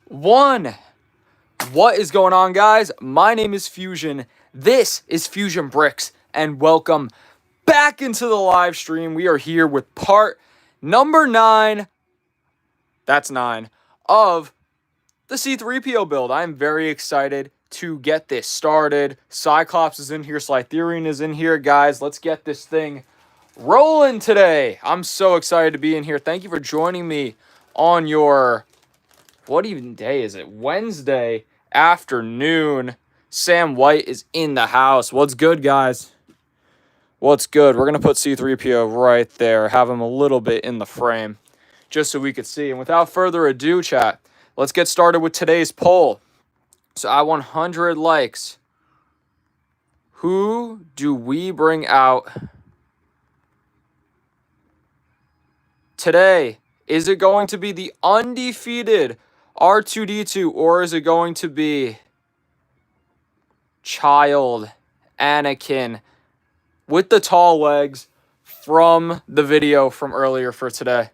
One. What is going on, guys? My name is Fusion. This is Fusion Bricks, and welcome back into the live stream. We are here with part number 9. That's 9 of the C-3PO build. I'm very excited to get this started. Cyclops is in here. Slytherian is in here, guys. Let's get this thing rolling today. I'm so excited to be in here. Thank you for joining me on your, what even day is it? Wednesday afternoon. Sam White is in the house. What's good, guys? What's good? We're going to put C-3PO right there. Have him a little bit in the frame just so we could see. And without further ado, chat, let's get started with today's poll. So at 100 likes, who do we bring out today? Is it going to be the undefeated R2-D2, or is it going to be child Anakin with the tall legs from the video from earlier for today?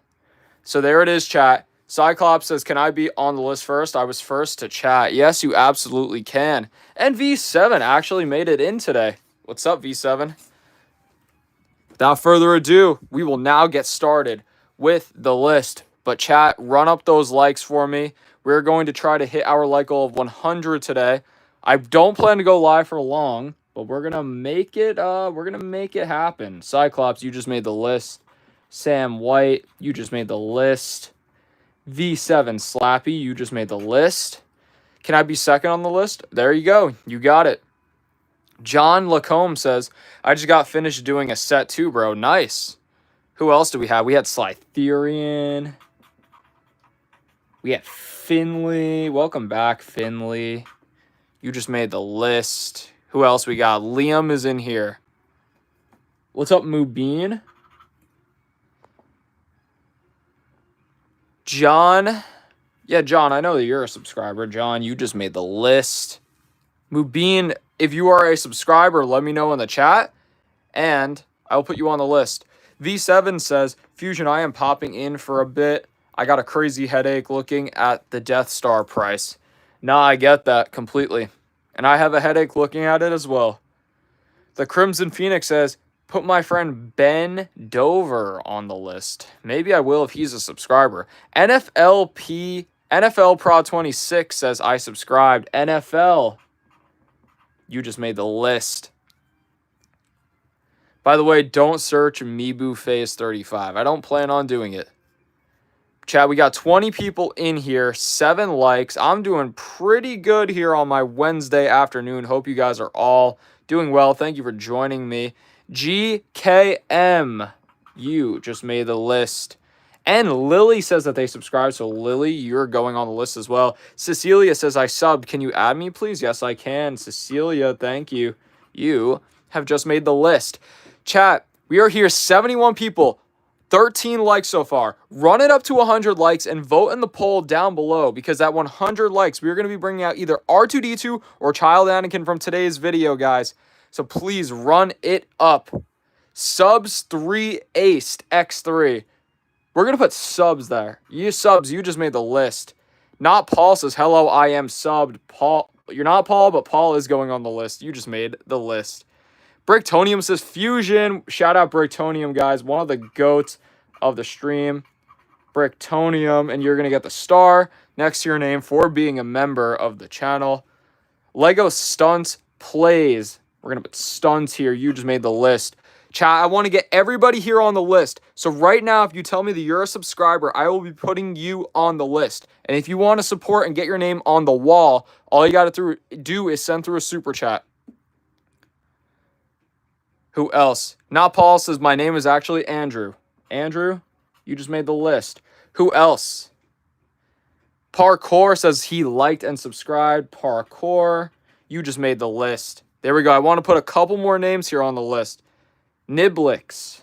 So there it is, chat. Cyclops says, can I be on the list first? I was first to chat. Yes, you absolutely can. And V7 actually made it in today. What's up, V7? Without further ado, we will now get started with the list. But chat, run up those likes for me. We're going to try to hit our like goal of 100 today. I don't plan to go live for long, but we're gonna make it happen. Cyclops, you just made the list. Sam White, you just made the list. V7 Slappy, you just made the list. Can I be second on the list? There you go. You got it. John Lacombe says, I just got finished doing a set 2, bro. Nice. Who else do we have? We had Slytherian. We had Finley. Welcome back, Finley. You just made the list. Who else we got? Liam is in here. What's up, Mubin? John. Yeah, John, I know that you're a subscriber. John, you just made the list. Mubin, if you are a subscriber, let me know in the chat, and I'll put you on the list. V7 says, Fusion, I am popping in for a bit. I got a crazy headache looking at the Death Star price. Nah, I get that completely. And I have a headache looking at it as well. The Crimson Phoenix says, put my friend Ben Dover on the list. Maybe I will if he's a subscriber. NFL Pro 26 says, I subscribed. NFL, you just made the list. By the way, don't search Mibu Phase 35. I don't plan on doing it. Chat, we got 20 people in here, 7 likes. I'm doing pretty good here on my Wednesday afternoon. Hope you guys are all doing well. Thank you for joining me. GKM, you just made the list. And Lily says that they subscribe, so Lily, you're going on the list as well. Cecilia says, I subbed. Can you add me, please? Yes, I can. Cecilia, thank you. You have just made the list. Chat, we are here, 71 people. 13 likes so far. Run it up to 100 likes and vote in the poll down below, because at 100 likes, we're going to be bringing out either R2-D2 or Child Anakin from today's video, guys. So please run it up. Subs 3 aced X3. We're going to put subs there. You subs, you just made the list. Not Paul says, hello, I am subbed. Paul, you're not Paul, but Paul is going on the list. You just made the list. Bricktonium says, Fusion. Shout out Bricktonium, guys. One of the GOATs of the stream. Bricktonium. And you're going to get the star next to your name for being a member of the channel. Lego Stunts Plays. We're going to put Stunts here. You just made the list. Chat, I want to get everybody here on the list. So right now, if you tell me that you're a subscriber, I will be putting you on the list. And if you want to support and get your name on the wall, all you got to do is send through a super chat. Who else? Not Paul says, my name is actually Andrew. Andrew, you just made the list. Who else? Parkour says he liked and subscribed. Parkour, you just made the list. There we go. I want to put a couple more names here on the list. Niblix,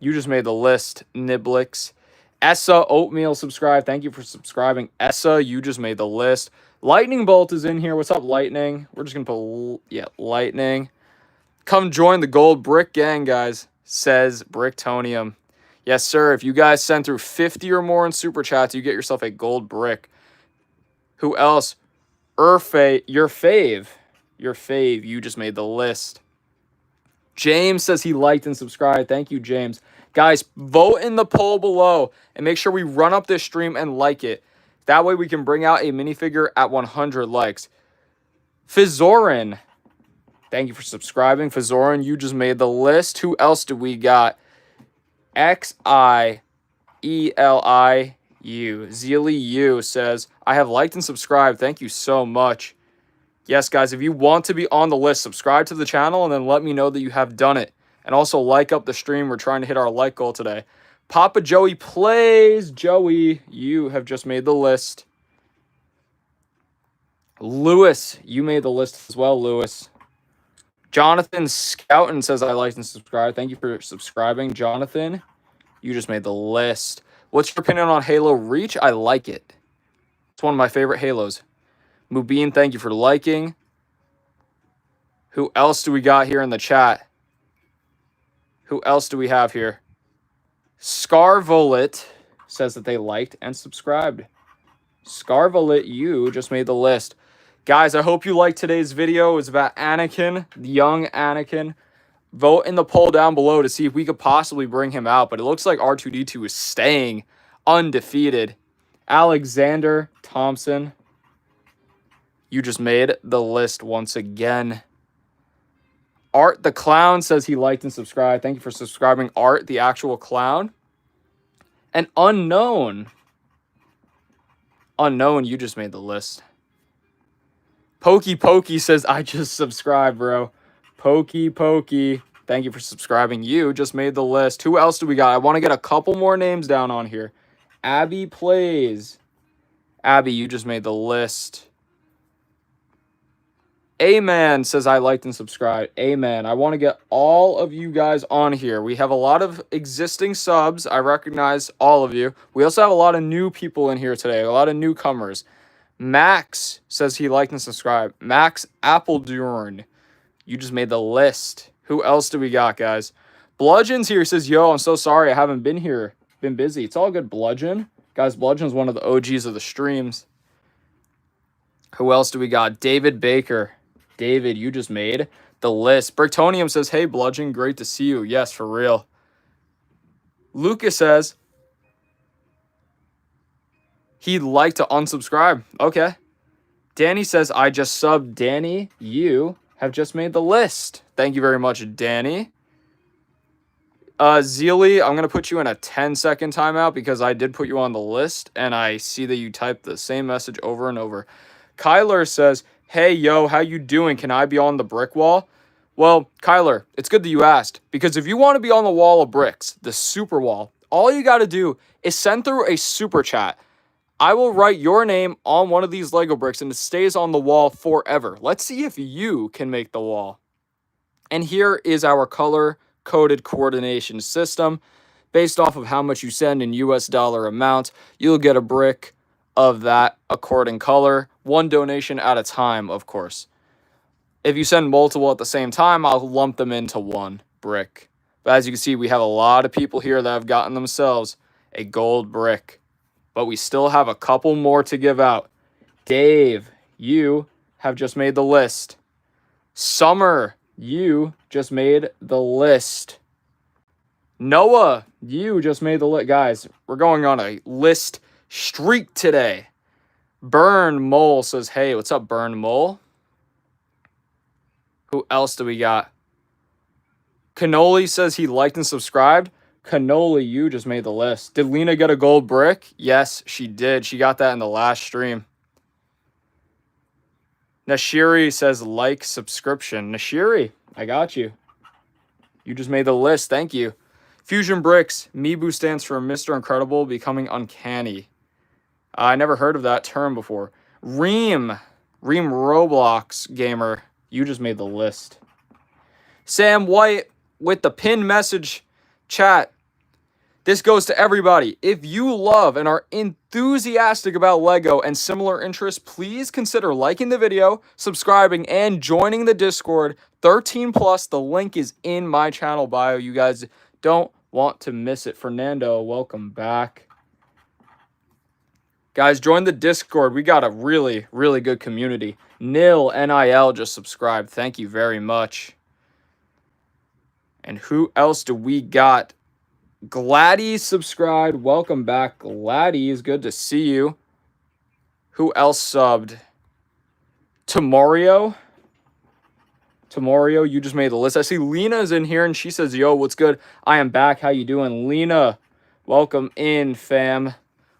you just made the list. Niblix. Essa Oatmeal subscribe. Thank you for subscribing. Essa, you just made the list. Lightning Bolt is in here. What's up, Lightning? We're just going to put, Lightning. Come join the Gold Brick Gang, guys, says Bricktonium. Yes, sir. If you guys send through 50 or more in Super Chats, you get yourself a gold brick. Who else? Urfe, your fave. Your fave. You just made the list. James says he liked and subscribed. Thank you, James. Guys, vote in the poll below and make sure we run up this stream and like it. That way we can bring out a minifigure at 100 likes. Fizorin. Thank you for subscribing. Fizorin, you just made the list. Who else do we got? Xieliu. Zeely U says, I have liked and subscribed. Thank you so much. Yes, guys, if you want to be on the list, subscribe to the channel and then let me know that you have done it. And also like up the stream. We're trying to hit our like goal today. Papa Joey Plays. Joey, you have just made the list. Lewis, you made the list as well, Lewis. Jonathan Scouton says, I liked and subscribed. Thank you for subscribing, Jonathan. You just made the list. What's your opinion on Halo Reach? I like it. It's one of my favorite Halos. Mubin, thank you for liking. Who else do we got here in the chat? Who else do we have here? Scarvolit says that they liked and subscribed. Scarvolit, you just made the list. Guys, I hope you liked today's video. It was about Anakin, the young Anakin. Vote in the poll down below to see if we could possibly bring him out. But it looks like R2-D2 is staying undefeated. Alexander Thompson, you just made the list once again. Art the Clown says he liked and subscribed. Thank you for subscribing, Art, the actual clown. And Unknown. Unknown, you just made the list. Pokey Pokey says, I just subscribed, bro. Pokey Pokey, thank you for subscribing. You just made the list. Who else do we got? I want to get a couple more names down on here. Abby Plays. Abby, you just made the list. Amen says, I liked and subscribed. Amen. I want to get all of you guys on here. We have a lot of existing subs. I recognize all of you. We also have a lot of new people in here today. A lot of newcomers. Max says he liked and subscribed. Max Appledurn, you just made the list. Who else do we got, guys? Bludgeon's here. He says, yo, I'm so sorry I haven't been here. Been busy. It's all good, Bludgeon. Guys, Bludgeon's one of the OGs of the streams. Who else do we got? David Baker. David, you just made the list. Brictonium says, hey, Bludgeon, great to see you. Yes, for real. Lucas says he'd like to unsubscribe. Okay. Danny says, I just subbed. Danny, you have just made the list. Thank you very much, Danny. Zeely, I'm going to put you in a 10-second timeout because I did put you on the list, and I see that you typed the same message over and over. Kyler says, hey, yo, how you doing? Can I be on the brick wall? Well, Kyler, it's good that you asked, because if you want to be on the wall of bricks, the super wall, all you got to do is send through a super chat. I will write your name on one of these Lego bricks, and it stays on the wall forever. Let's see if you can make the wall. And here is our color-coded coordination system. Based off of how much you send in US dollar amount, you'll get a brick of that according color. One donation at a time, of course. If you send multiple at the same time, I'll lump them into one brick. But as you can see, we have a lot of people here that have gotten themselves a gold brick. But we still have a couple more to give out. Dave, you have just made the list. Summer, you just made the list. Noah, you just made the list. Guys, we're going on a list streak today. Burn Mole says, hey, what's up, Burn Mole? Who else do we got? Cannoli says he liked and subscribed. Cannoli, you just made the list. Did Lena get a gold brick? Yes, she did. She got that in the last stream. Nashiri says, like, subscription. Nashiri, I got you. You just made the list. Thank you. Fusion Bricks. Mibu stands for Mr. Incredible becoming uncanny. I never heard of that term before. Reem Roblox Gamer. You just made the list. Sam White with the pinned message chat. This goes to everybody. If you love and are enthusiastic about Lego and similar interests, please consider liking the video, subscribing, and joining the Discord. 13+, the link is in my channel bio. You guys don't want to miss it. Fernando, welcome back. Guys, join the Discord. We got a really, really good community. NIL just subscribed. Thank you very much. And who else do we got? Gladys subscribed. Welcome back, Gladys. Good to see you. Who else subbed? Tamario, you just made the list. I see Lena's in here, and she says, yo, what's good? I am back. How you doing? Lena, welcome in, fam.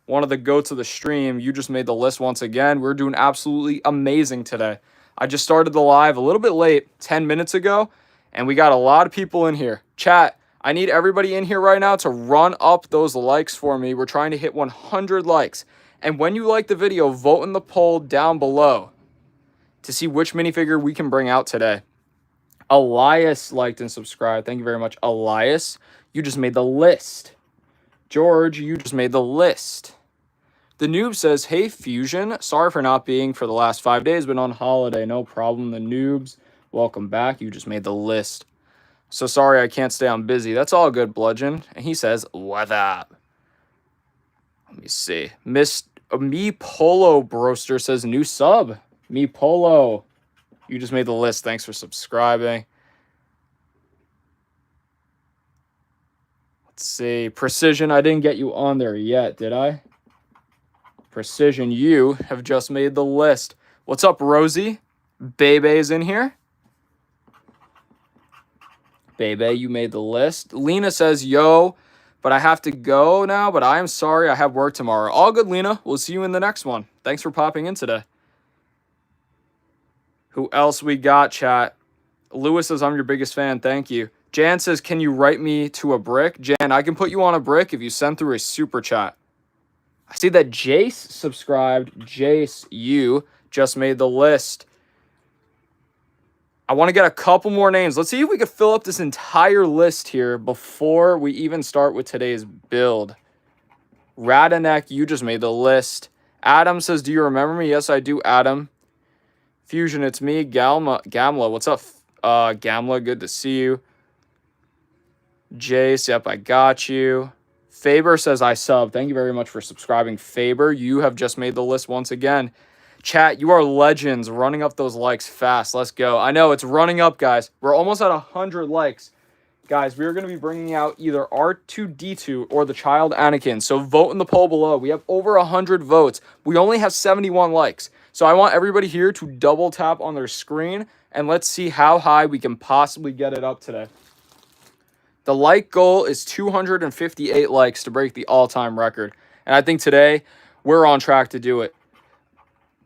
One of the goats of the stream. You just made the list once again. We're doing absolutely amazing today. I just started the live a little bit late, 10 minutes ago, and we got a lot of people in here. Chat, I need everybody in here right now to run up those likes for me. We're trying to hit 100 likes. And when you like the video, vote in the poll down below to see which minifigure we can bring out today. Elias liked and subscribed. Thank you very much, Elias. You just made the list. George, you just made the list. The noob says, hey, Fusion. Sorry for not being for the last 5 days. Been on holiday. No problem. The noobs, welcome back. You just made the list. So sorry I can't stay on busy. That's all good, Bludgeon. And he says, what up? Let me see. Me Polo Broster says, new sub. Me Polo. You just made the list. Thanks for subscribing. Let's see. Precision, I didn't get you on there yet, did I? Precision, you have just made the list. What's up, Rosie? Bebe's in here. Bebe, you made the list. Lena says, yo, but I have to go now, but I am sorry I have work tomorrow. All good, Lena. We'll see you in the next one. Thanks for popping in today. Who else we got, chat? Lewis says, I'm your biggest fan. Thank you. Jan says, can you write me to a brick? Jan, I can put you on a brick if you send through a super chat. I see that Jace subscribed. Jace, you just made the list. I want to get a couple more names. Let's see if we can fill up this entire list here before we even start with today's build. Radanek, you just made the list. Adam says, do you remember me? Yes, I do, Adam. Fusion, it's me, Gamla. What's up, Gamla? Good to see you. Jace, yep, I got you. Faber says, I sub. Thank you very much for subscribing, Faber. You have just made the list once again. Chat, you are legends. Running up those likes fast. Let's go. I know, it's running up, guys. We're almost at 100 likes. Guys, we're going to be bringing out either R2-D2 or the child Anakin. So vote in the poll below. We have over 100 votes. We only have 71 likes. So I want everybody here to double tap on their screen, and let's see how high we can possibly get it up today. The like goal is 258 likes to break the all-time record. And I think today we're on track to do it.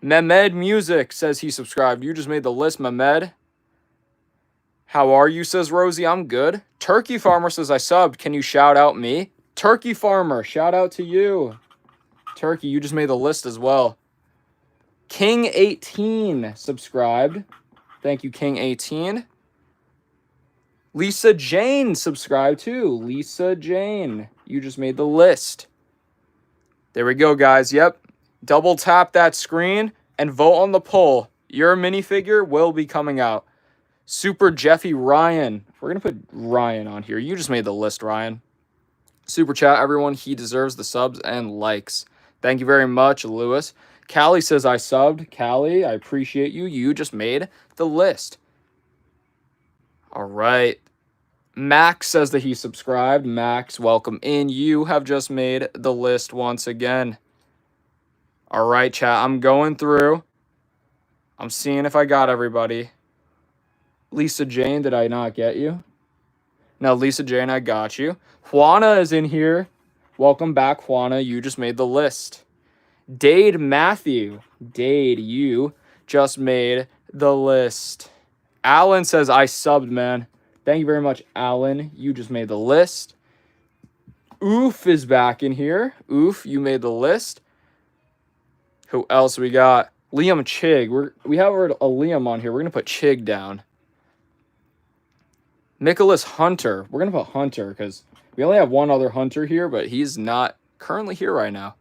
Mehmed Music says he subscribed. You just made the list, Mehmed. How are you, says Rosie. I'm good. Turkey Farmer says I subbed. Can you shout out me? Turkey Farmer, shout out to you. Turkey, you just made the list as well. King18 subscribed. Thank you, King18. Lisa Jane subscribed too. Lisa Jane, you just made the list. There we go, guys. Yep. Double tap that screen and vote on the poll. Your minifigure will be coming out. Super Jeffy Ryan. We're going to put Ryan on here. You just made the list, Ryan. Super chat, everyone. He deserves the subs and likes. Thank you very much, Lewis. Callie says I subbed. Callie, I appreciate you. You just made the list. All right. Max says that he subscribed. Max, welcome in. You have just made the list once again. All right, chat. I'm going through. I'm seeing if I got everybody. Lisa Jane, did I not get you? No, Lisa Jane, I got you. Juana is in here. Welcome back, Juana. You just made the list. Dade Matthew. Dade, you just made the list. Alan says, I subbed, man. Thank you very much, Alan. You just made the list. Oof is back in here. Oof, you made the list. Who else we got? Liam Chig. We have a Liam on here. We're going to put Chig down. Nicholas Hunter. We're going to put Hunter because we only have one other Hunter here, but he's not currently here right now.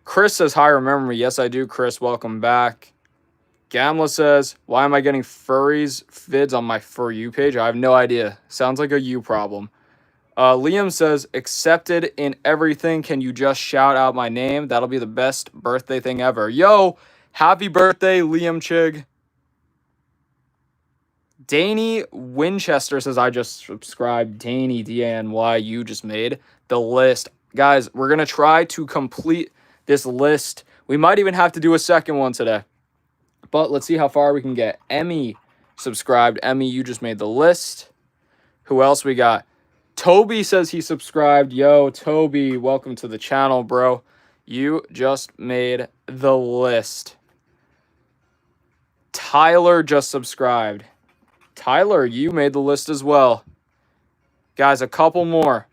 Chris says, hi, remember me. Yes, I do, Chris. Welcome back. Gamla says, why am I getting furries vids on my For You page? I have no idea. Sounds like a you problem. Liam says, accepted in everything. Can you just shout out my name? That'll be the best birthday thing ever. Yo, happy birthday, Liam Chig. Danny Winchester says, I just subscribed. Danny, D-A-N-Y, you just made the list. Guys, we're going to try to complete this list. We might even have to do a second one today. But let's see how far we can get. Emmy subscribed. Emmy, you just made the list. Who else we got? Toby says he subscribed. Yo, Toby, welcome to the channel, bro. You just made the list. Tyler just subscribed. Tyler, you made the list as well. Guys, a couple more.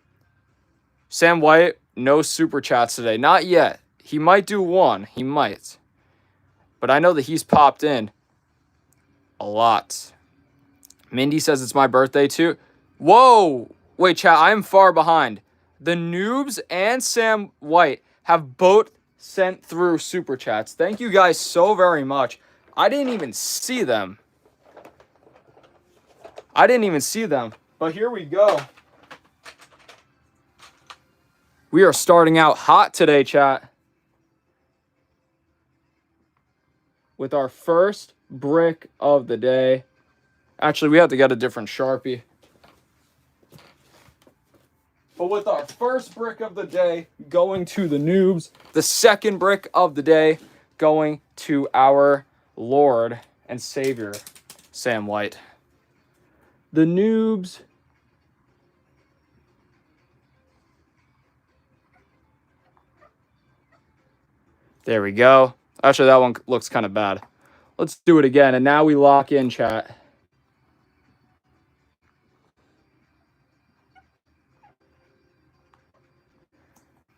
Sam White, no super chats today. Not yet. He might do one. He might. But I know that he's popped in a lot. Mindy says it's my birthday too. Whoa! Wait, chat, I'm far behind. The Noobs and Sam White have both sent through super chats. Thank you guys so very much. I didn't even see them. But here we go. We are starting out hot today, chat. With our first brick of the day. Actually, we have to get a different Sharpie. But with our first brick of the day going to the Noobs, the second brick of the day going to our Lord and Savior, Sam White. The Noobs. There we go. Actually, that one looks kind of bad. Let's do it again. And now we lock in, chat.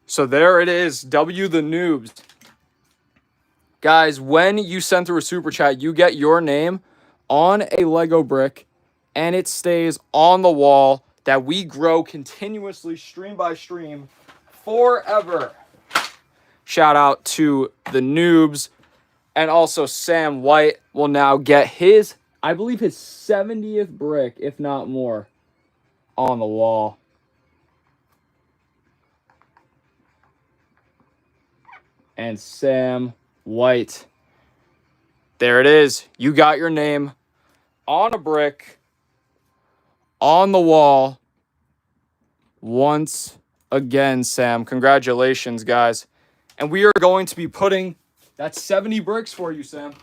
So there it is. W the Noobs. Guys, when you send through a super chat, you get your name on a Lego brick, and it stays on the wall that we grow continuously, stream by stream, forever. Shout out to the Noobs. And also Sam White will now get his, I believe his 70th brick, if not more, on the wall. And Sam White. There it is. You got your name on a brick, on the wall, once again, Sam. Congratulations, guys. And we are going to be putting, that's 70 bricks for you, Sam.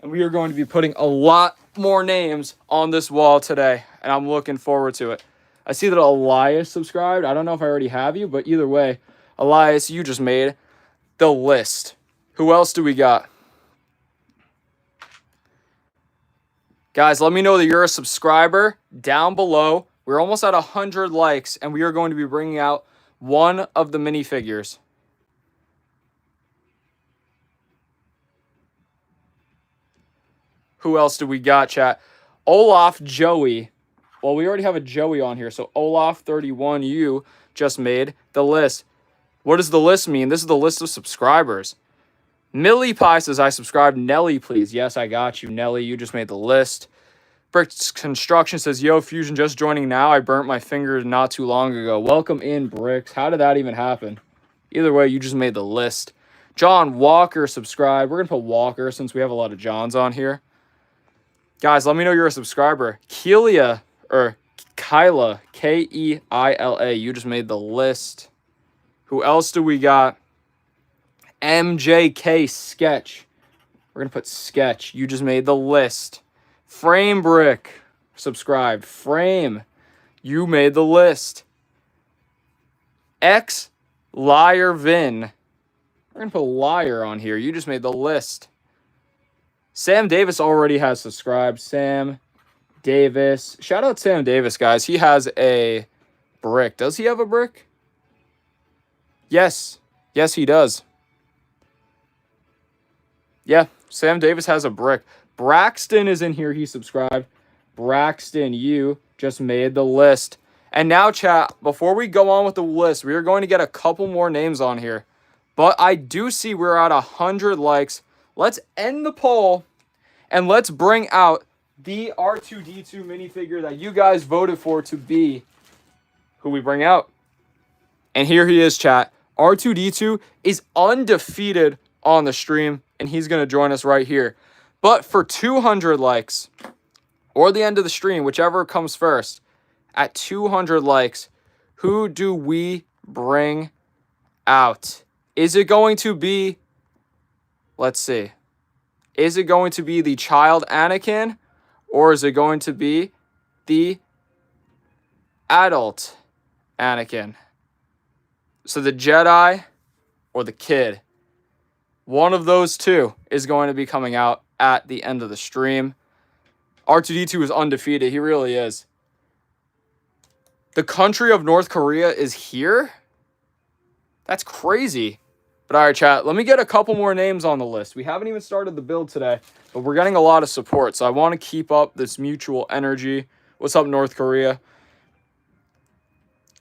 And we are going to be putting a lot more names on this wall today. And I'm looking forward to it. I see that Elias subscribed. I don't know if I already have you, but either way, Elias, you just made the list. Who else do we got? Guys, let me know that you're a subscriber down below. We're almost at 100 likes, and we are going to be bringing out one of the minifigures. Who else do we got, chat? Olaf Joey. Well, we already have a Joey on here, so Olaf31, you just made the list. What does the list mean? This is the list of subscribers. Millie Pie says, I subscribed. Nelly, please. Yes, I got you. Nelly, you just made the list. Bricks Construction says, yo, Fusion, just joining now. I burnt my fingers not too long ago. Welcome in, Bricks. How did that even happen? Either way, you just made the list. John Walker subscribed. We're going to put Walker since we have a lot of Johns on here. Guys, let me know you're a subscriber. Kyla, K-E-I-L-A, you just made the list. Who else do we got? MJK Sketch. We're going to put Sketch. You just made the list. Frame Brick. Subscribed. Frame. You made the list. X Liar Vin. We're going to put Liar on here. You just made the list. Sam Davis already has subscribed. Sam Davis. Shout out Sam Davis, guys. He has a brick. Does he have a brick? Yes. Yes, he does. Yeah, Sam Davis has a brick. Braxton is in here. He subscribed. Braxton, you just made the list. And now, chat, before we go on with the list, we are going to get a couple more names on here. But I do see we're at 100 likes. Let's end the poll and let's bring out the R2-D2 minifigure that you guys voted for to be who we bring out. And here he is, chat. R2-D2 is undefeated on the stream, and he's going to join us right here. But for 200 likes, or the end of the stream, whichever comes first, at 200 likes, who do we bring out? Is it going to be, let's see, is it going to be the child Anakin, or is it going to be the adult Anakin? So the Jedi or the kid. One of those two is going to be coming out at the end of the stream. R2-D2 is undefeated. He really is. The country of North Korea is here? That's crazy. But all right, chat, let me get a couple more names on the list. We haven't even started the build today, but we're getting a lot of support, so I want to keep up this mutual energy. What's up, North Korea?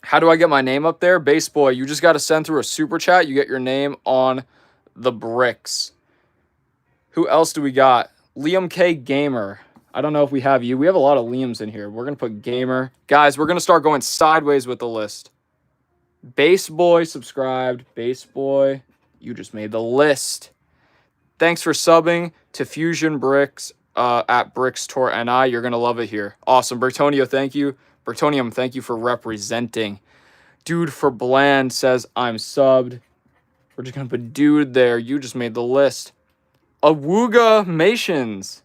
How do I get my name up there? Base Boy, you just got to send through a super chat. You get your name on the bricks. Who else do we got? Liam K. Gamer. I don't know if we have you. We have a lot of Liams in here. We're going to put Gamer. Guys, we're going to start going sideways with the list. Base Boy subscribed. Base Boy, you just made the list. Thanks for subbing to Fusion Bricks at Bricks Tour NI. You're going to love it here. Awesome. Bertonio, thank you. Bertonium, thank you for representing. Dude for Bland says, I'm subbed. We're just going to put dude there. You just made the list. Awooga Mations.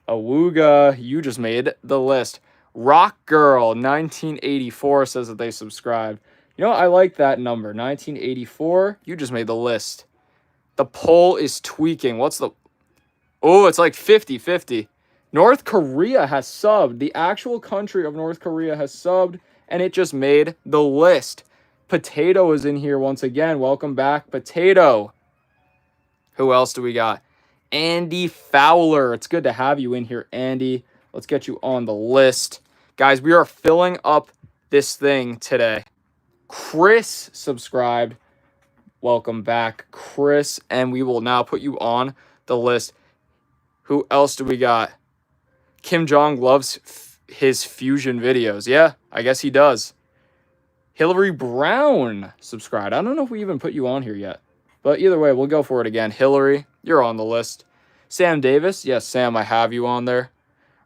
Awooga, you just made the list. Rock Girl 1984 says that they subscribed. You know, I like that number. 1984, you just made the list. The poll is tweaking. What's the... Oh, it's like 50-50. North Korea has subbed. The actual country of North Korea has subbed, and it just made the list. Potato is in here once again. Welcome back, Potato. Who else do we got? Andy Fowler. It's good to have you in here, Andy. Let's get you on the list. Guys, we are filling up this thing today. Chris subscribed. Welcome back, Chris. And we will now put you on the list. Who else do we got? Kim Jong loves his fusion videos. Yeah, I guess he does. Hillary Brown subscribed. I don't know if we even put you on here yet. But either way, we'll go for it again. Hillary, you're on the list. Sam Davis. Yes, Sam, I have you on there.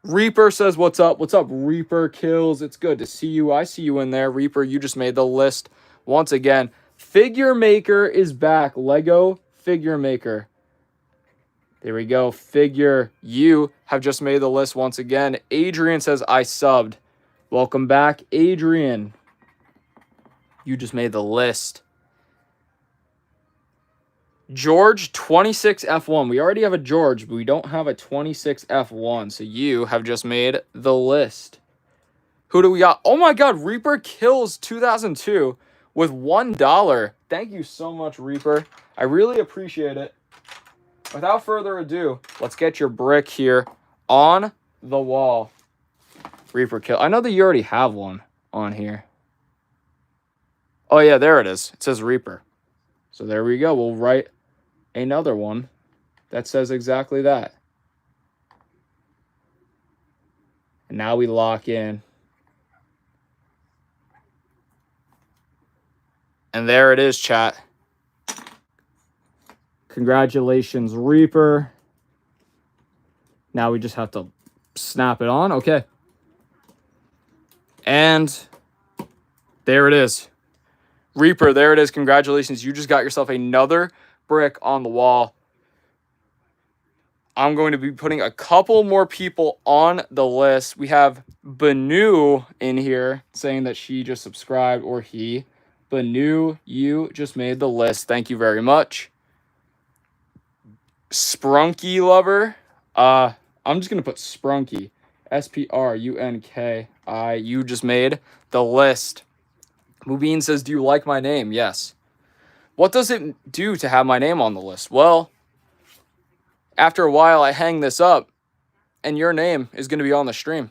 Reaper says, what's up? What's up, Reaper Kills? It's good to see you. I see you in there. Reaper, you just made the list once again. Figure Maker is back. Lego Figure Maker. There we go. Figure, you have just made the list once again. Adrian says, I subbed. Welcome back, Adrian. You just made the list. George 26F1. We already have a George, but we don't have a 26F1. So you have just made the list. Who do we got? Oh my God, Reaper Kills 2002 with $1. Thank you so much, Reaper. I really appreciate it. Without further ado, let's get your brick here on the wall. Reaper Kill. I know that you already have one on here. Oh, yeah, there it is. It says Reaper. So there we go. We'll write another one that says exactly that. And now we lock in. And there it is, chat. Congratulations, Reaper. Now we just have to snap it on. Okay. And there it is. Reaper, there it is. Congratulations. You just got yourself another brick on the wall. I'm going to be putting a couple more people on the list. We have Banu in here saying that she just subscribed, or he. Banu, you just made the list. Thank you very much. Sprunky Lover. I'm just going to put Sprunky. S-P-R-U-N-K-I. You just made the list. Mubin says, do you like my name? Yes. What does it do to have my name on the list? Well, after a while, I hang this up, and your name is going to be on the stream.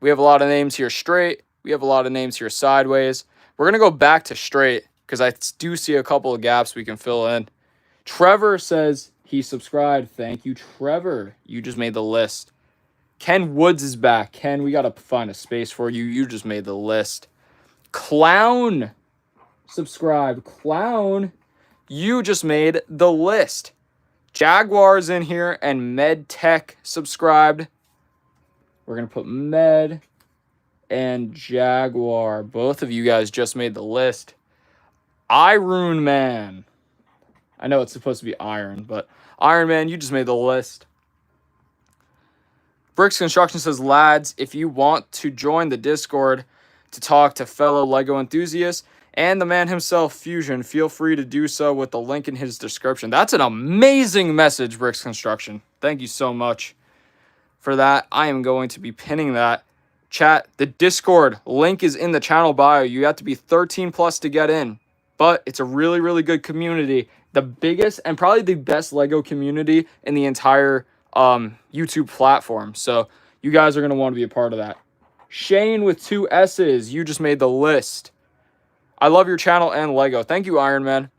We have a lot of names here straight. We have a lot of names here sideways. We're going to go back to straight because I do see a couple of gaps we can fill in. Trevor says he subscribed. Thank you, Trevor. You just made the list. Ken Woods is back. Ken, we got to find a space for you. You just made the list. Clown, subscribe. Clown, you just made the list. Jaguar's in here and MedTech subscribed. We're going to put Med and Jaguar. Both of you guys just made the list. Iron Man. I know it's supposed to be Iron, but Iron Man, you just made the list. Bricks Construction says, lads, if you want to join the Discord to talk to fellow LEGO enthusiasts and the man himself, Fusion, feel free to do so with the link in his description. That's an amazing message, Bricks Construction. Thank you so much for that. I am going to be pinning that. Chat, the Discord link is in the channel bio. You have to be 13 plus to get in, but it's a really, really good community. The biggest and probably the best LEGO community in the entire YouTube platform. So you guys are going to want to be a part of that. Shane with 2 S's. You just made the list. I love your channel and LEGO. Thank you, Iron Man.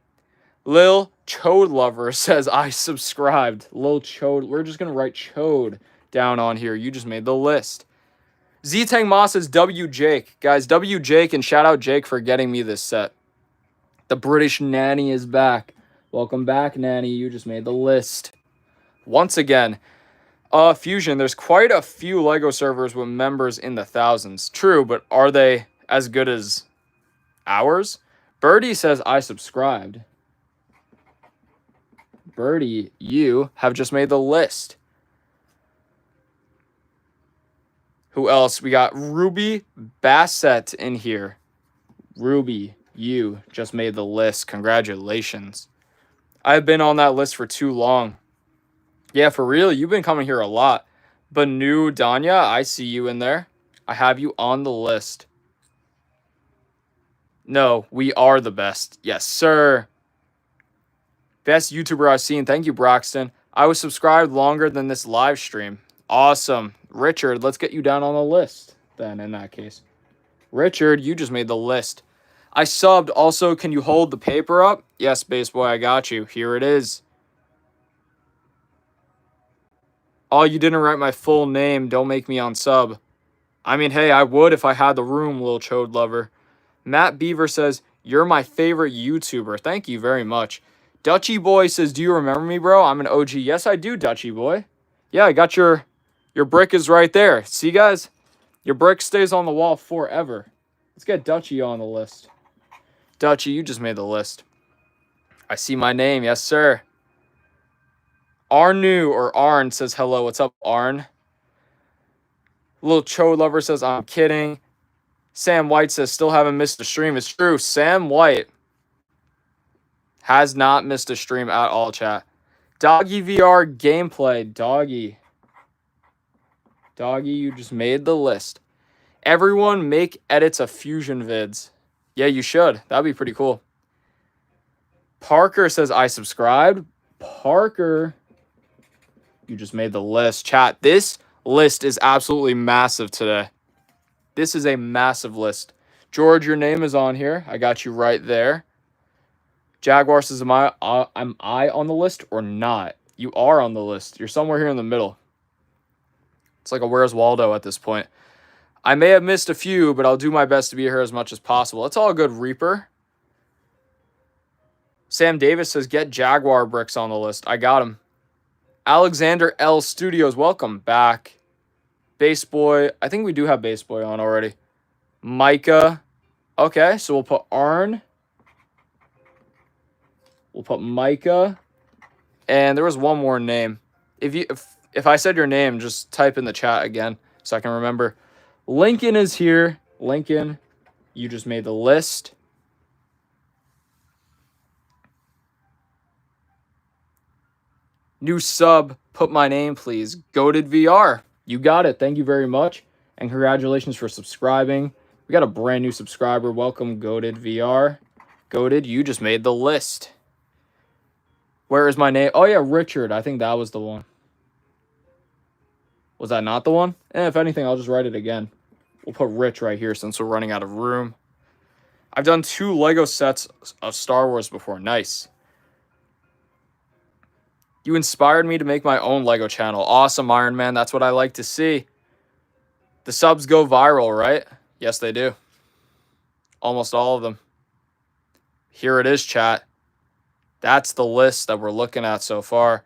Lil Chode Lover says, I subscribed. Lil Chode. We're just going to write Chode down on here. You just made the list. Z-Tang Ma says, W Jake. Guys, W Jake, and shout out Jake for getting me this set. The British Nanny is back. Welcome back, Nanny. You just made the list. Once again, Fusion, there's quite a few LEGO servers with members in the thousands. True, but are they as good as ours? Birdie says, I subscribed. Birdie, you have just made the list. Who else? We got Ruby Bassett in here. Ruby, you just made the list. Congratulations. I've been on that list for too long. Yeah, for real, you've been coming here a lot. Banu Danya, I see you in there. I have you on the list. No, we are the best. Yes, sir. Best YouTuber I've seen. Thank you, Broxton. I was subscribed longer than this live stream. Awesome. Richard, let's get you down on the list then in that case. Richard, you just made the list. I subbed. Also, can you hold the paper up? Yes, Base Boy, I got you. Here it is. Oh, you didn't write my full name. Don't make me unsub. I mean, hey, I would if I had the room, Lil Chode Lover. Matt Beaver says, you're my favorite YouTuber. Thank you very much. Dutchy Boy says, do you remember me, bro? I'm an OG. Yes, I do, Dutchy Boy. Yeah, I got your brick is right there. See, guys? Your brick stays on the wall forever. Let's get Dutchy on the list. Dutchy, you just made the list. I see my name. Yes, sir. Arnu or Arn says hello. What's up, Arn? Little Chode Lover says, I'm kidding. Sam White says, still haven't missed a stream. It's true. Sam White has not missed a stream at all, chat. Doggy VR gameplay. Doggy. Doggy, you just made the list. Everyone make edits of Fusion vids. Yeah, you should. That'd be pretty cool. Parker says, I subscribed. Parker, you just made the list. Chat, this list is absolutely massive today. This is a massive list. George, your name is on here. I got you right there. Jaguar says, am I on the list or not? You are on the list. You're somewhere here in the middle. It's like a Where's Waldo at this point. I may have missed a few, but I'll do my best to be here as much as possible. It's all good, Reaper. Sam Davis says, get Jaguar bricks on the list. I got him. Alexander L. Studios, welcome back. Base Boy. I think we do have Base Boy on already. Micah. Okay, so we'll put Arn. We'll put Micah. And there was one more name. If I said your name, just type in the chat again so I can remember. Lincoln is here. Lincoln, you just made the list. New sub, put my name, please. Goated VR. You got it. Thank you very much. And congratulations for subscribing. We got a brand new subscriber. Welcome, Goated VR. Goated, you just made the list. Where is my name? Oh, yeah, Richard. I think that was the one. Was that not the one? If anything, I'll just write it again. We'll put Rich right here since we're running out of room. I've done 2 Lego sets of Star Wars before. Nice. You inspired me to make my own Lego channel. Awesome, Iron Man. That's what I like to see. The subs go viral, right? Yes, they do. Almost all of them. Here it is, chat. That's the list that we're looking at so far.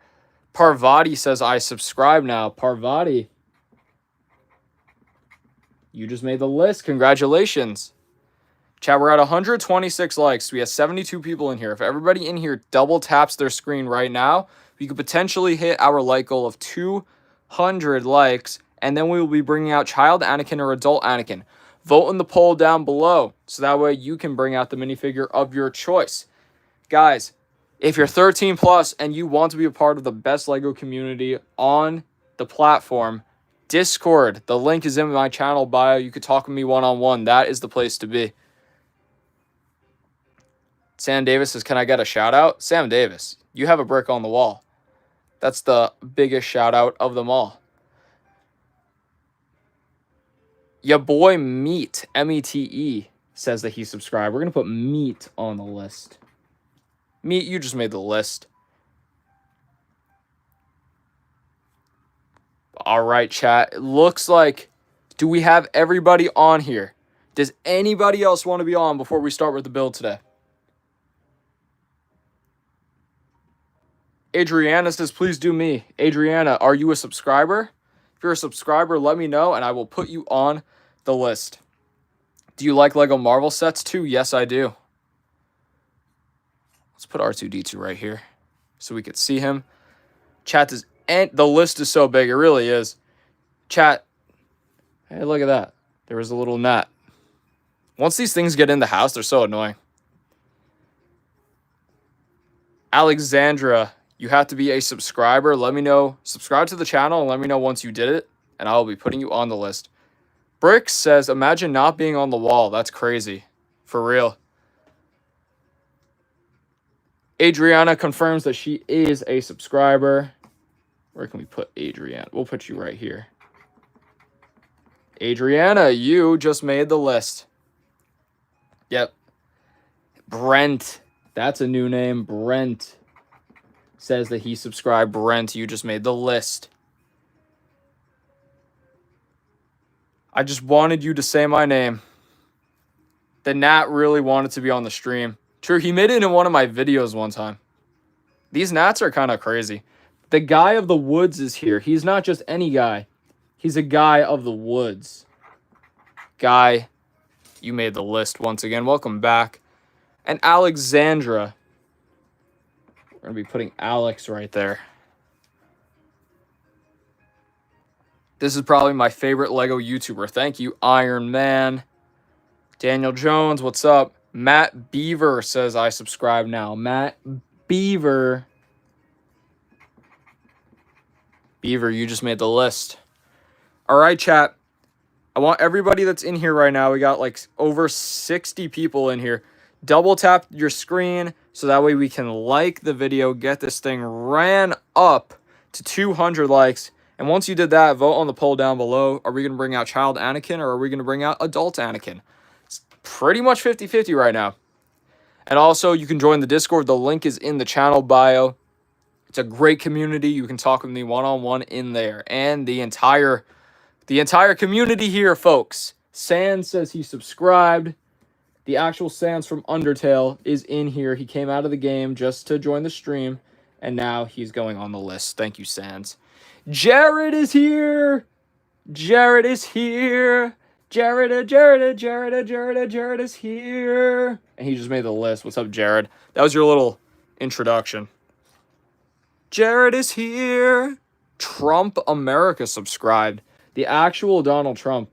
Parvati says, I subscribe now. Parvati, you just made the list. Congratulations. Chat, we're at 126 likes. We have 72 people in here. If everybody in here double taps their screen right now, we could potentially hit our like goal of 200 likes, and then we will be bringing out Child Anakin or Adult Anakin. Vote in the poll down below, so that way you can bring out the minifigure of your choice. Guys, if you're 13 plus and you want to be a part of the best Lego community on the platform, Discord, the link is in my channel bio. You could talk with me one-on-one. That is the place to be. Sam Davis says, can I get a shout out? Sam Davis, you have a brick on the wall. That's the biggest shout out of them all. Ya boy Meat, M-E-T-E, says that he subscribed. We're going to put Meat on the list. Meat, you just made the list. All right, chat. It looks like, do we have everybody on here? Does anybody else want to be on before we start with the build today? Adriana says, please do me. Adriana, are you a subscriber? If you're a subscriber, let me know, and I will put you on the list. Do you like Lego Marvel sets too? Yes, I do. Let's put R2-D2 right here so we could see him. Chat is, and the list is so big. It really is. Chat, hey, look at that. There was a little gnat. Once these things get in the house, they're so annoying. Alexandra, you have to be a subscriber. Let me know. Subscribe to the channel and let me know once you did it, and I'll be putting you on the list. Brick says, imagine not being on the wall. That's crazy. For real. Adriana confirms that she is a subscriber. Where can we put Adriana? We'll put you right here. Adriana, you just made the list. Yep. Brent. That's a new name. Brent says that he subscribed. Brent, you just made the list. I just wanted you to say my name. The Nat really wanted to be on the stream. True, he made it in one of my videos one time. These Nats are kind of crazy. The guy of the woods is here. He's not just any guy. He's a guy of the woods. Guy, you made the list once again. Welcome back. And Alexandra. We're going to be putting Alex right there. This is probably my favorite Lego YouTuber. Thank you, Iron Man. Daniel Jones, what's up? Matt Beaver says I subscribe now. Matt Beaver. Beaver, you just made the list. All right, chat. I want everybody that's in here right now. We got like over 60 people in here. Double tap your screen so that way we can like the video, get this thing ran up to 200 likes. And once you did that, vote on the poll down below. Are we going to bring out Child Anakin or are we going to bring out Adult Anakin? It's pretty much 50-50 right now. And also, you can join the Discord. The link is in the channel bio. It's a great community. You can talk with me one-on-one in there. And the entire community here, folks. Sans says he subscribed. The actual Sans from Undertale is in here. He came out of the game just to join the stream. And now he's going on the list. Thank you, Sans. Jared is here. Jared is here. Jared is here. And he just made the list. What's up, Jared? That was your little introduction. Jared is here. Trump America subscribed. The actual Donald Trump.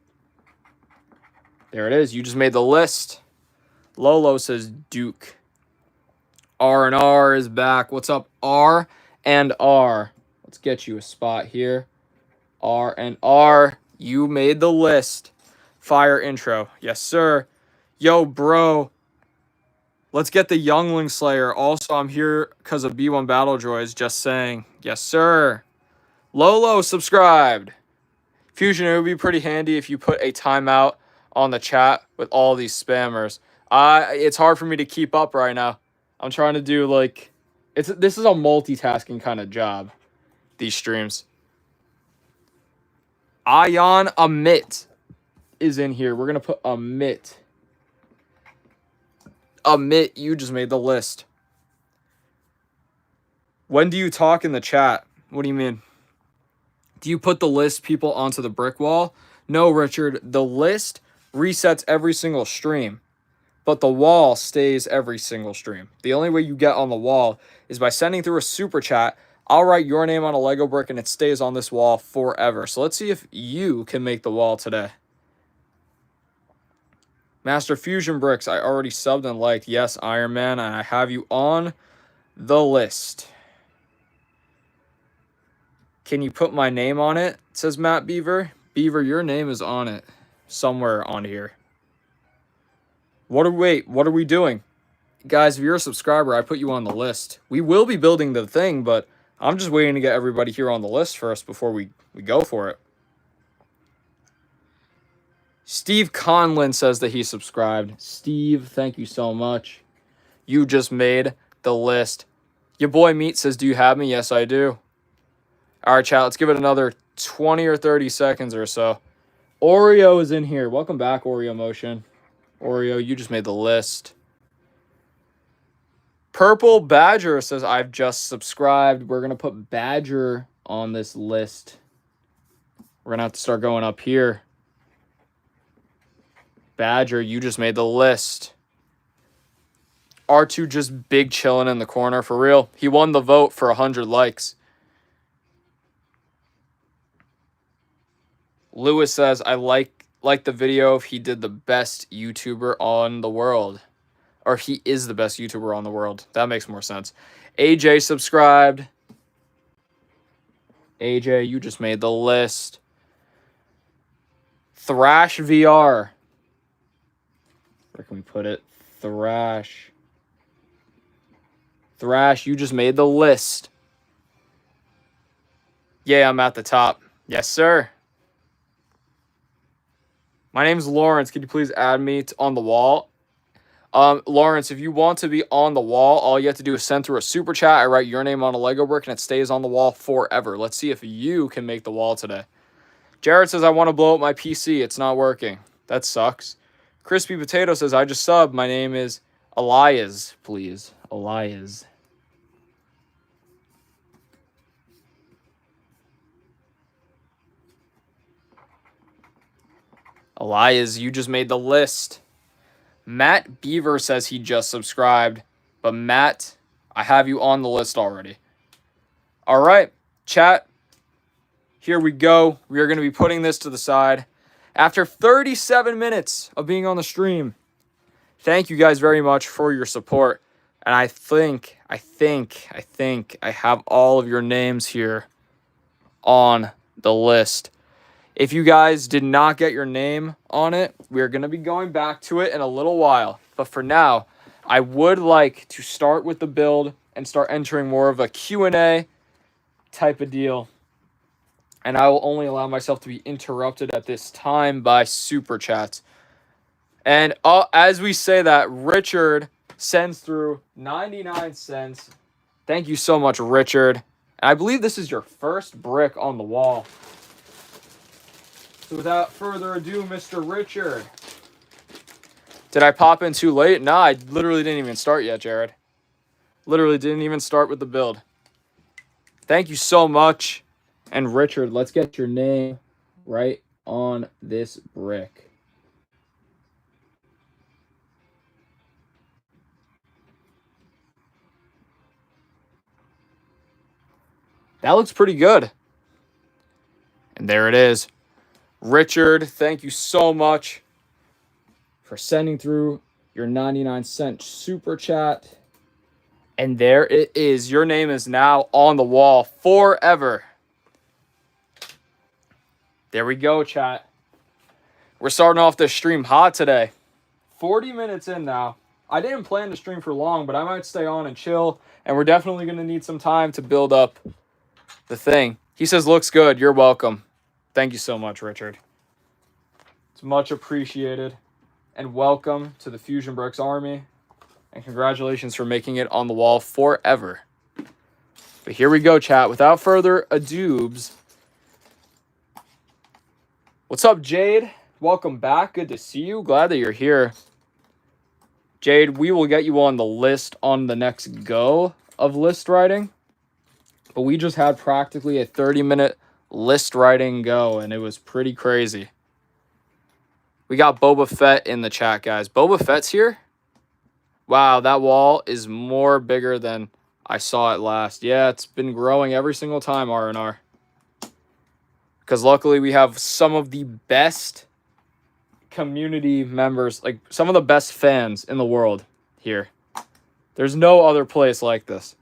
There it is. You just made the list. Lolo says Duke. R&R is back. What's up, R and R? Let's get you a spot here. R&R, you made the list. Fire intro. Yes, sir. Yo, bro. Let's get the Youngling Slayer. Also, I'm here because of B1 Battle Droids. Just saying. Yes, sir. Lolo subscribed. Fusion, it would be pretty handy if you put a timeout on the chat with all these spammers. It's hard for me to keep up right now. I'm trying to do like this is a multitasking kind of job. These streams. Ayan Amit is in here. We're gonna put Amit. Amit, you just made the list. When do you talk in the chat? What do you mean? Do you put the list people onto the brick wall? No, Richard. The list resets every single stream, but the wall stays every single stream. The only way you get on the wall is by sending through a super chat. I'll write your name on a Lego brick and it stays on this wall forever. So let's see if you can make the wall today. Master Fusion Bricks, I already subbed and liked. Yes, Iron Man, and I have you on the list. Can you put my name on it? Says Matt Beaver. Beaver, your name is on it. Somewhere on here. What are we doing? Guys, if you're a subscriber, I put you on the list. We will be building the thing, but I'm just waiting to get everybody here on the list first before we go for it. Steve Conlin says that he subscribed. Steve, thank you so much. You just made the list. Your boy Meat says, do you have me? Yes, I do. All right, chat, let's give it another 20 or 30 seconds or so. Oreo is in here. Welcome back, Oreo Motion. Oreo, you just made the list. Purple Badger says, I've just subscribed. We're going to put Badger on this list. We're going to have to start going up here. Badger, you just made the list. R2 just big chilling in the corner. For real. He won the vote for 100 likes. Lewis says, I like the video if he did the best YouTuber on the world. Or he is the best YouTuber on the world. That makes more sense. AJ subscribed. AJ, you just made the list. Thrash VR. Where can we put it? Thrash. Thrash, you just made the list. Yeah, I'm at the top. Yes, sir. My name's Lawrence. Could you please add me on the wall? Lawrence, if you want to be on the wall, all you have to do is send through a super chat. I write your name on a Lego brick and it stays on the wall forever. Let's see if you can make the wall today. Jared says, I want to blow up my PC. It's not working. That sucks. Crispy Potato says, I just subbed. My name is Elias, please. Elias. Elias, you just made the list. Matt Beaver says he just subscribed. But Matt, I have you on the list already. All right, chat. Here we go. We are going to be putting this to the side. After 37 minutes of being on the stream, thank you guys very much for your support. And I think I have all of your names here on the list. If you guys did not get your name on it, we're going to be going back to it in a little while. But for now, I would like to start with the build and start entering more of a Q&A type of deal. And I will only allow myself to be interrupted at this time by super chats. And as we say that, Richard sends through 99 cents. Thank you so much, Richard. And I believe this is your first brick on the wall. So without further ado, Mr. Richard. Did I pop in too late? Nah, I literally didn't even start yet, Jared. Literally didn't even start with the build. Thank you so much. And Richard, let's get your name right on this brick. That looks pretty good. And there it is. Richard, thank you so much for sending through your 99-cent super chat. And there it is. Your name is now on the wall forever. There we go, chat. We're starting off this stream hot today. 40 minutes in now. I didn't plan to stream for long, but I might stay on and chill. And we're definitely going to need some time to build up the thing. He says, looks good. You're welcome. Thank you so much, Richard. It's much appreciated. And welcome to the Fusion Bricks Army. And congratulations for making it on the wall forever. But here we go, chat. Without further adoobs. What's up, Jade? Welcome back. Good to see you. Glad that you're here. Jade, we will get you on the list on the next go of list writing. But we just had practically a 30-minute list writing go, and it was pretty crazy. We got Boba Fett in the chat, guys. Boba Fett's here? Wow, that wall is more bigger than I saw it last. Yeah, it's been growing every single time, R&R. Because luckily we have some of the best community members, like some of the best fans in the world here. There's no other place like this.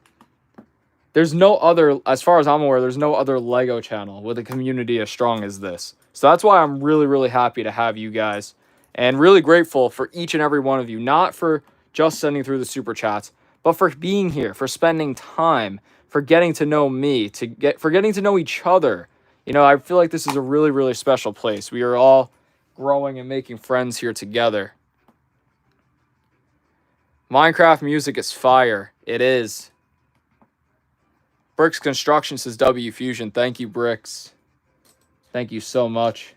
There's no other, as far as I'm aware, there's no other LEGO channel with a community as strong as this. So that's why I'm really, really happy to have you guys. And really grateful for each and every one of you. Not for just sending through the super chats, but for being here, for spending time, for getting to know me, for getting to know each other. You know, I feel like this is a really, really special place. We are all growing and making friends here together. Minecraft music is fire. It is. Bricks Construction says W Fusion. Thank you, Bricks. Thank you so much.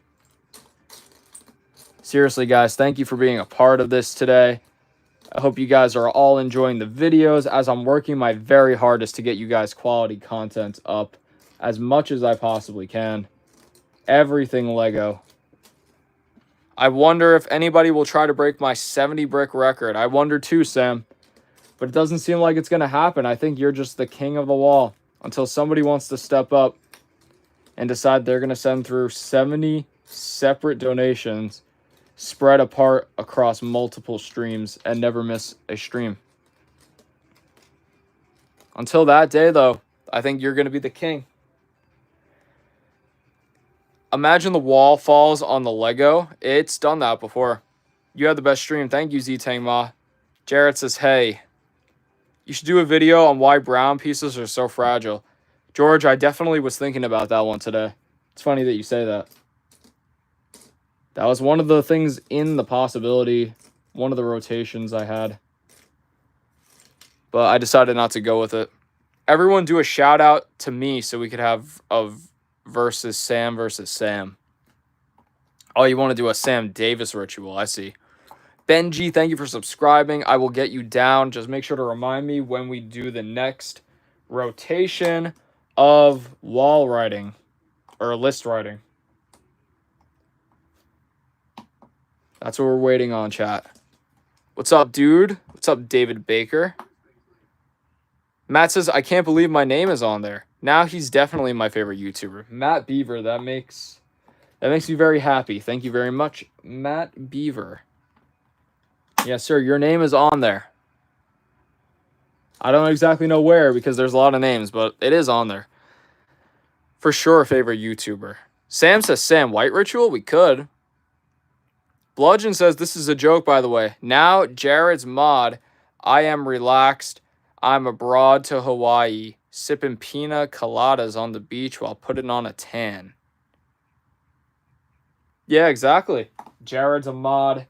Seriously, guys, thank you for being a part of this today. I hope you guys are all enjoying the videos as I'm working my very hardest to get you guys quality content up as much as I possibly can. Everything Lego. I wonder if anybody will try to break my 70 brick record. I wonder too, Sam. But it doesn't seem like it's going to happen. I think you're just the king of the wall until somebody wants to step up and decide they're going to send through 70 separate donations spread apart across multiple streams and never miss a stream. Until that day, though, I think you're going to be the king. Imagine the wall falls on the Lego. It's done that before. You had the best stream. Thank you, Z-Tangma. Jarrett says, hey, you should do a video on why brown pieces are so fragile. George, I definitely was thinking about that one today. It's funny that you say that. That was one of the things in the possibility, one of the rotations I had. But I decided not to go with it. Everyone do a shout out to me so we could have a versus Sam. Oh, you want to do a Sam Davis ritual. I see. Benji, thank you for subscribing. I will get you down. Just make sure to remind me when we do the next rotation of wall writing or list writing. That's what we're waiting on, chat. What's up, dude? What's up, David Baker? Matt says, I can't believe my name is on there. Now he's definitely my favorite YouTuber. Matt Beaver, that makes me very happy. Thank you very much, Matt Beaver. Yes, sir, your name is on there. I don't exactly know where because there's a lot of names, but it is on there. For sure, favorite YouTuber. Sam says, Sam White Ritual? We could. Bludgeon says, this is a joke, by the way. Now, Jared's mod. I am relaxed. I'm abroad to Hawaii. Sipping pina coladas on the beach while putting on a tan. Yeah, exactly. Jared's a mod.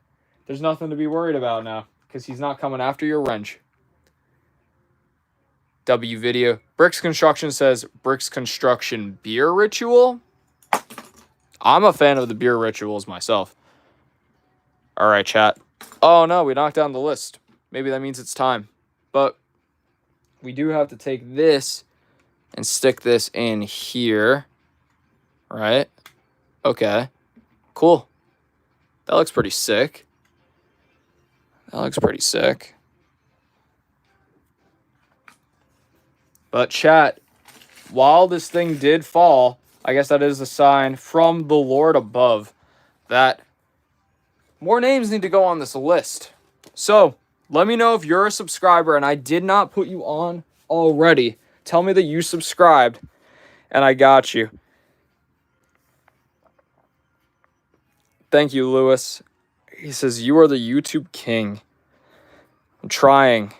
There's nothing to be worried about now because he's not coming after your wrench. W video. Bricks Construction says, Bricks Construction beer ritual? I'm a fan of the beer rituals myself. All right, chat. Oh, no, we knocked down the list. Maybe that means it's time. But we do have to take this and stick this in here. Right? Okay. Cool. That looks pretty sick. But chat, while this thing did fall, I guess that is a sign from the Lord above that more names need to go on this list. So, let me know if you're a subscriber and I did not put you on already. Tell me that you subscribed and I got you. Thank you, Lewis. He says, you are the YouTube king. I'm trying.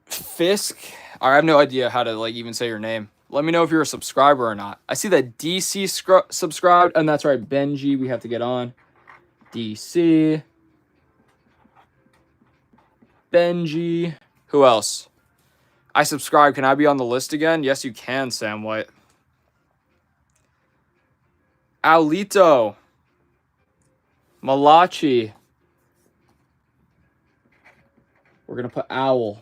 Fisk? I have no idea how to even say your name. Let me know if you're a subscriber or not. I see that DC subscribed, and that's right, Benji, we have to get on. DC. Benji. Who else? I subscribe. Can I be on the list again? Yes, you can, Sam White. Aulito. Malachi. We're going to put Owl.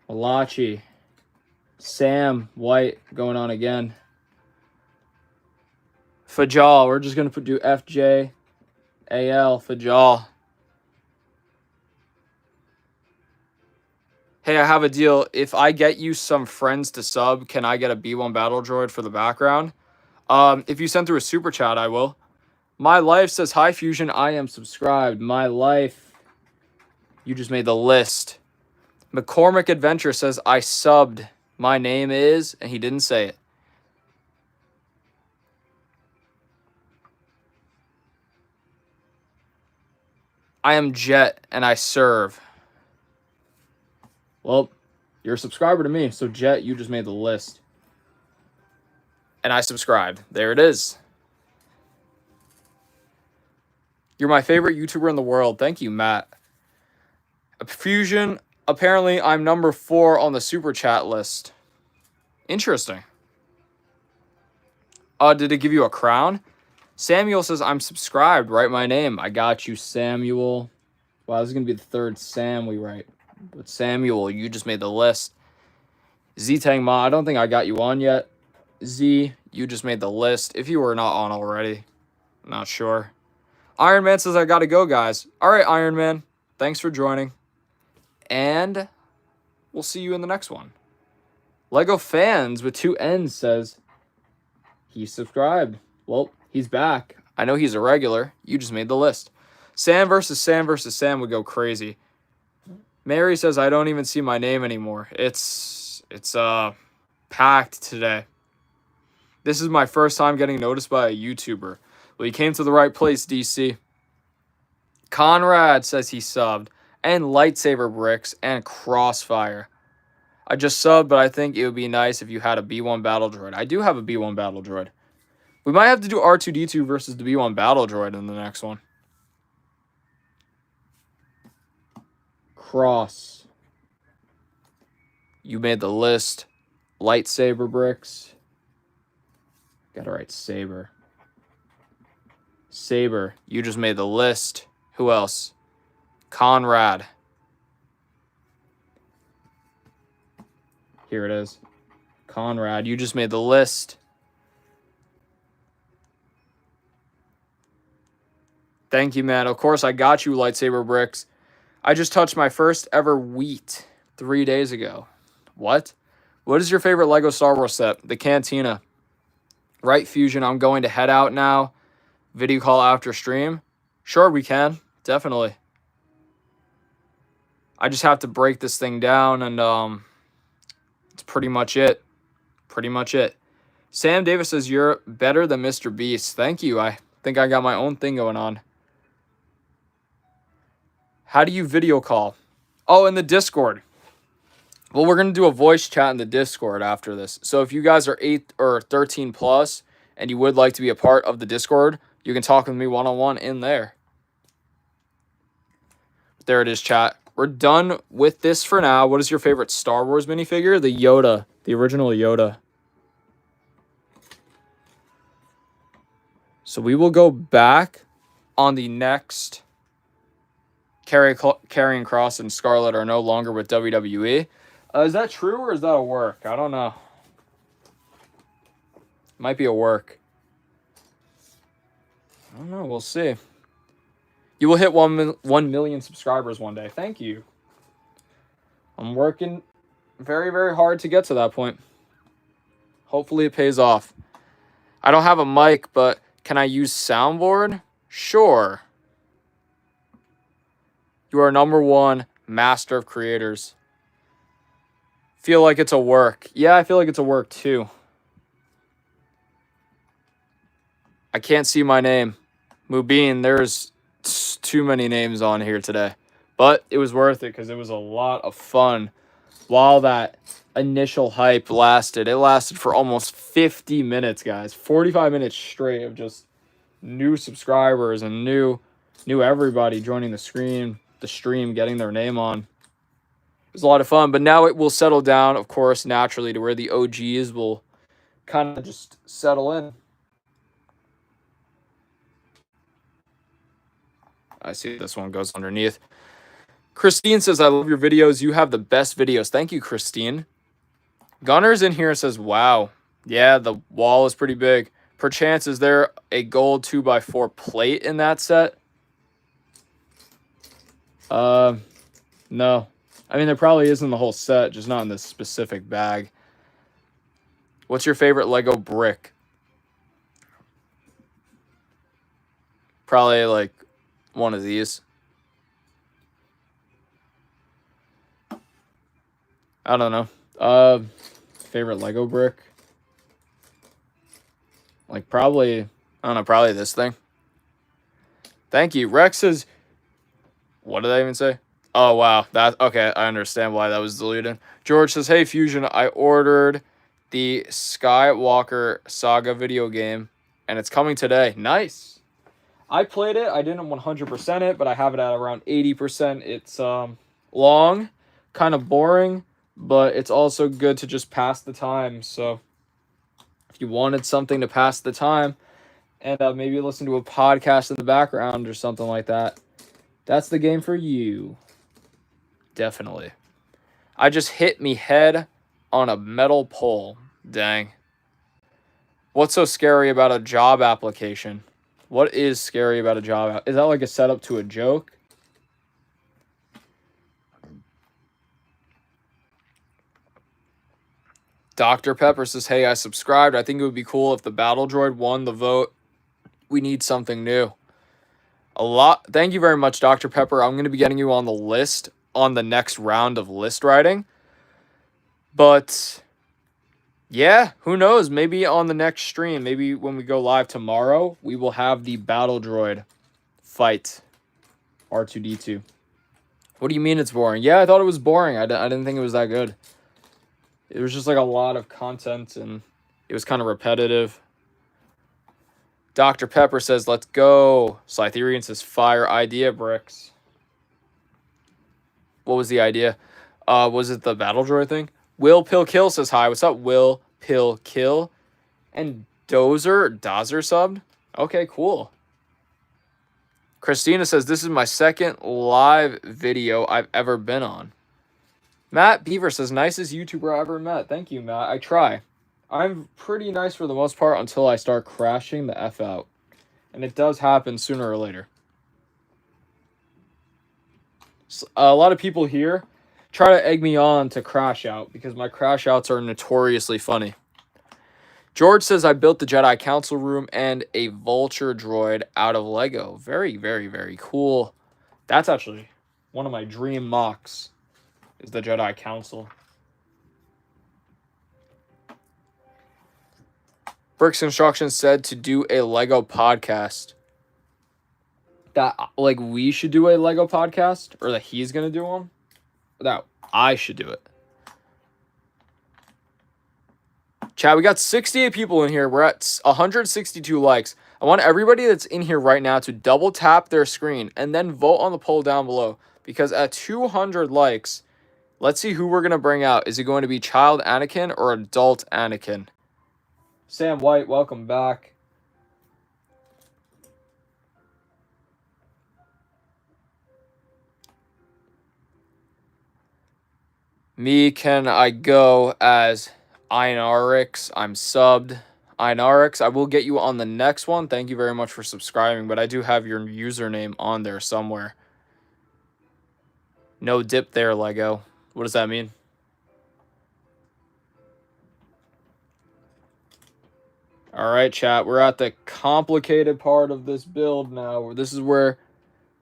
Malachi. Sam White going on again. Fajal. We're just going to do FJ. AL. Fajal. Hey, I have a deal. If I get you some friends to sub, can I get a B1 Battle Droid for the background? If you send through a super chat, I will. My Life says, hi, Fusion. I am subscribed. My Life. You just made the list. McCormick Adventure says, I subbed. My name is, and he didn't say it. I am Jet, and I serve. Well, you're a subscriber to me, so Jet, you just made the list. And I subscribed. There it is. You're my favorite YouTuber in the world. Thank you, Matt. Fusion, apparently I'm number 4 on the super chat list. Interesting. Did it give you a crown? Samuel says, I'm subscribed. Write my name. I got you, Samuel. Wow, this is going to be the third Sam we write. But Samuel, you just made the list. Z-Tang Ma, I don't think I got you on yet. Z, you just made the list. If you were not on already. I'm not sure. Iron Man says, I got to go, guys. All right, Iron Man. Thanks for joining. And we'll see you in the next one. Lego Fans with 2 N's says, he's subscribed. Well, he's back. I know he's a regular. You just made the list. Sam versus Sam versus Sam would go crazy. Mary says, I don't even see my name anymore. It's packed today. This is my first time getting noticed by a YouTuber. Well, you came to the right place, DC. Conrad says he subbed. And Lightsaber Bricks and Crossfire. I just subbed, but I think it would be nice if you had a B1 Battle Droid. I do have a B1 Battle Droid. We might have to do R2-D2 versus the B1 Battle Droid in the next one. Cross. You made the list. Lightsaber Bricks. Gotta write Saber. Saber. You just made the list. Who else? Conrad. Here it is. Conrad, you just made the list. Thank you, man. Of course, I got you, Lightsaber Bricks. I just touched my first ever wheat 3 days ago. What? What is your favorite Lego Star Wars set? The Cantina. Right, Fusion, I'm going to head out now. Video call after stream. Sure, we can. Definitely. I just have to break this thing down, and that's pretty much it. Pretty much it. Sam Davis says, you're better than Mr. Beast. Thank you. I think I got my own thing going on. How do you video call? Oh, in the Discord. Well, we're going to do a voice chat in the Discord after this. So if you guys are 8 or 13 plus and you would like to be a part of the Discord, you can talk with me one-on-one in there. There it is, chat. We're done with this for now. What is your favorite Star Wars minifigure? The Yoda. The original Yoda. So we will go back on the next. Karrion Kross and Scarlett are no longer with WWE. Is that true or is that a work? I don't know. Might be a work. I don't know. We'll see. You will hit 1 million subscribers one day. Thank you. I'm working very, very hard to get to that point. Hopefully it pays off. I don't have a mic, but can I use soundboard? Sure. You are #1 master of creators. Feel like it's a work. Yeah, I feel like it's a work too. I can't see my name. Mubin, there's too many names on here today. But it was worth it because it was a lot of fun while that initial hype lasted. It lasted for almost 50 minutes, guys. 45 minutes straight of just new subscribers and new everybody joining the stream, getting their name on. It was a lot of fun, but now it will settle down, of course, naturally to where the OGs will kind of just settle in. I see this one goes underneath. Christine says, I love your videos. You have the best videos. Thank you, Christine. Gunner's in here and says, wow. Yeah, the wall is pretty big. Perchance, is there a gold 2x4 plate in that set? No. I mean, there probably is in the whole set, just not in this specific bag. What's your favorite Lego brick? Probably like one of these. I don't know. Favorite Lego brick? Like probably, I don't know, probably this thing. Thank you. Rex says, what did I even say? Oh, wow. Okay, I understand why that was deleted. George says, hey, Fusion, I ordered the Skywalker Saga video game, and it's coming today. Nice. I played it. I didn't 100% it, but I have it at around 80%. It's long, kind of boring, but it's also good to just pass the time. So if you wanted something to pass the time and maybe listen to a podcast in the background or something like that, that's the game for you. Definitely. I just hit me head on a metal pole. Dang. What's so scary about a job application? What is scary about a job? Is that like a setup to a joke? Dr. Pepper says, hey, I subscribed. I think it would be cool if the Battle Droid won the vote. We need something new. Thank you very much, Dr. Pepper. I'm going to be getting you on the list on the next round of list writing. But yeah, who knows? Maybe on the next stream, maybe when we go live tomorrow, we will have the Battle Droid fight R2-D2. What do you mean it's boring? Yeah, I thought it was boring. I didn't think it was that good. It was just like a lot of content and it was kind of repetitive. Dr. Pepper says, let's go. Scytherian says, fire idea, Bricks. What was the idea? Was it the Battle Droid thing? Will Pill Kill says, hi. What's up, Will Pill Kill? And Dozer subbed? Okay, cool. Christina says, this is my second live video I've ever been on. Matt Beaver says, nicest YouTuber I ever met. Thank you, Matt. I try. I'm pretty nice for the most part until I start crashing the F out. And it does happen sooner or later. A lot of people here try to egg me on to crash out because my crash outs are notoriously funny. George says, I built the Jedi Council room and a vulture droid out of Lego. Very, very, very cool. That's actually one of my dream mocks, is the Jedi Council. Bricks Instructions said to do a Lego podcast. That, like, we should do a Lego podcast? Or that he's going to do one? Or that I should do it. Chat, we got 68 people in here. We're at 162 likes. I want everybody that's in here right now to double tap their screen and then vote on the poll down below. Because at 200 likes, let's see who we're going to bring out. Is it going to be child Anakin or adult Anakin? Sam White, welcome back. Me, can I go as Einarix? I'm subbed. Einarix, I will get you on the next one. Thank you very much for subscribing, but I do have your username on there somewhere. No dip there, Lego. What does that mean? All right, chat. We're at the complicated part of this build now. This is where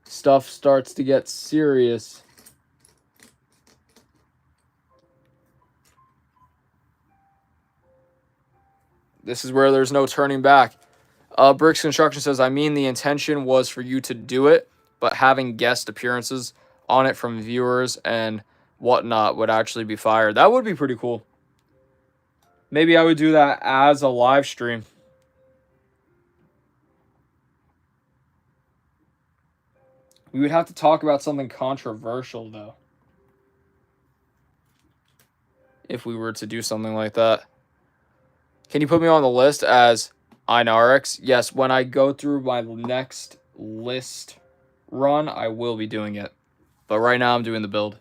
stuff starts to get serious. This is where there's no turning back. Bricks Construction says, I mean, the intention was for you to do it, but having guest appearances on it from viewers and whatnot would actually be fire. That would be pretty cool. Maybe I would do that as a live stream. We would have to talk about something controversial, though, if we were to do something like that. Can you put me on the list as Inarix? Yes, when I go through my next list run, I will be doing it. But right now, I'm doing the build.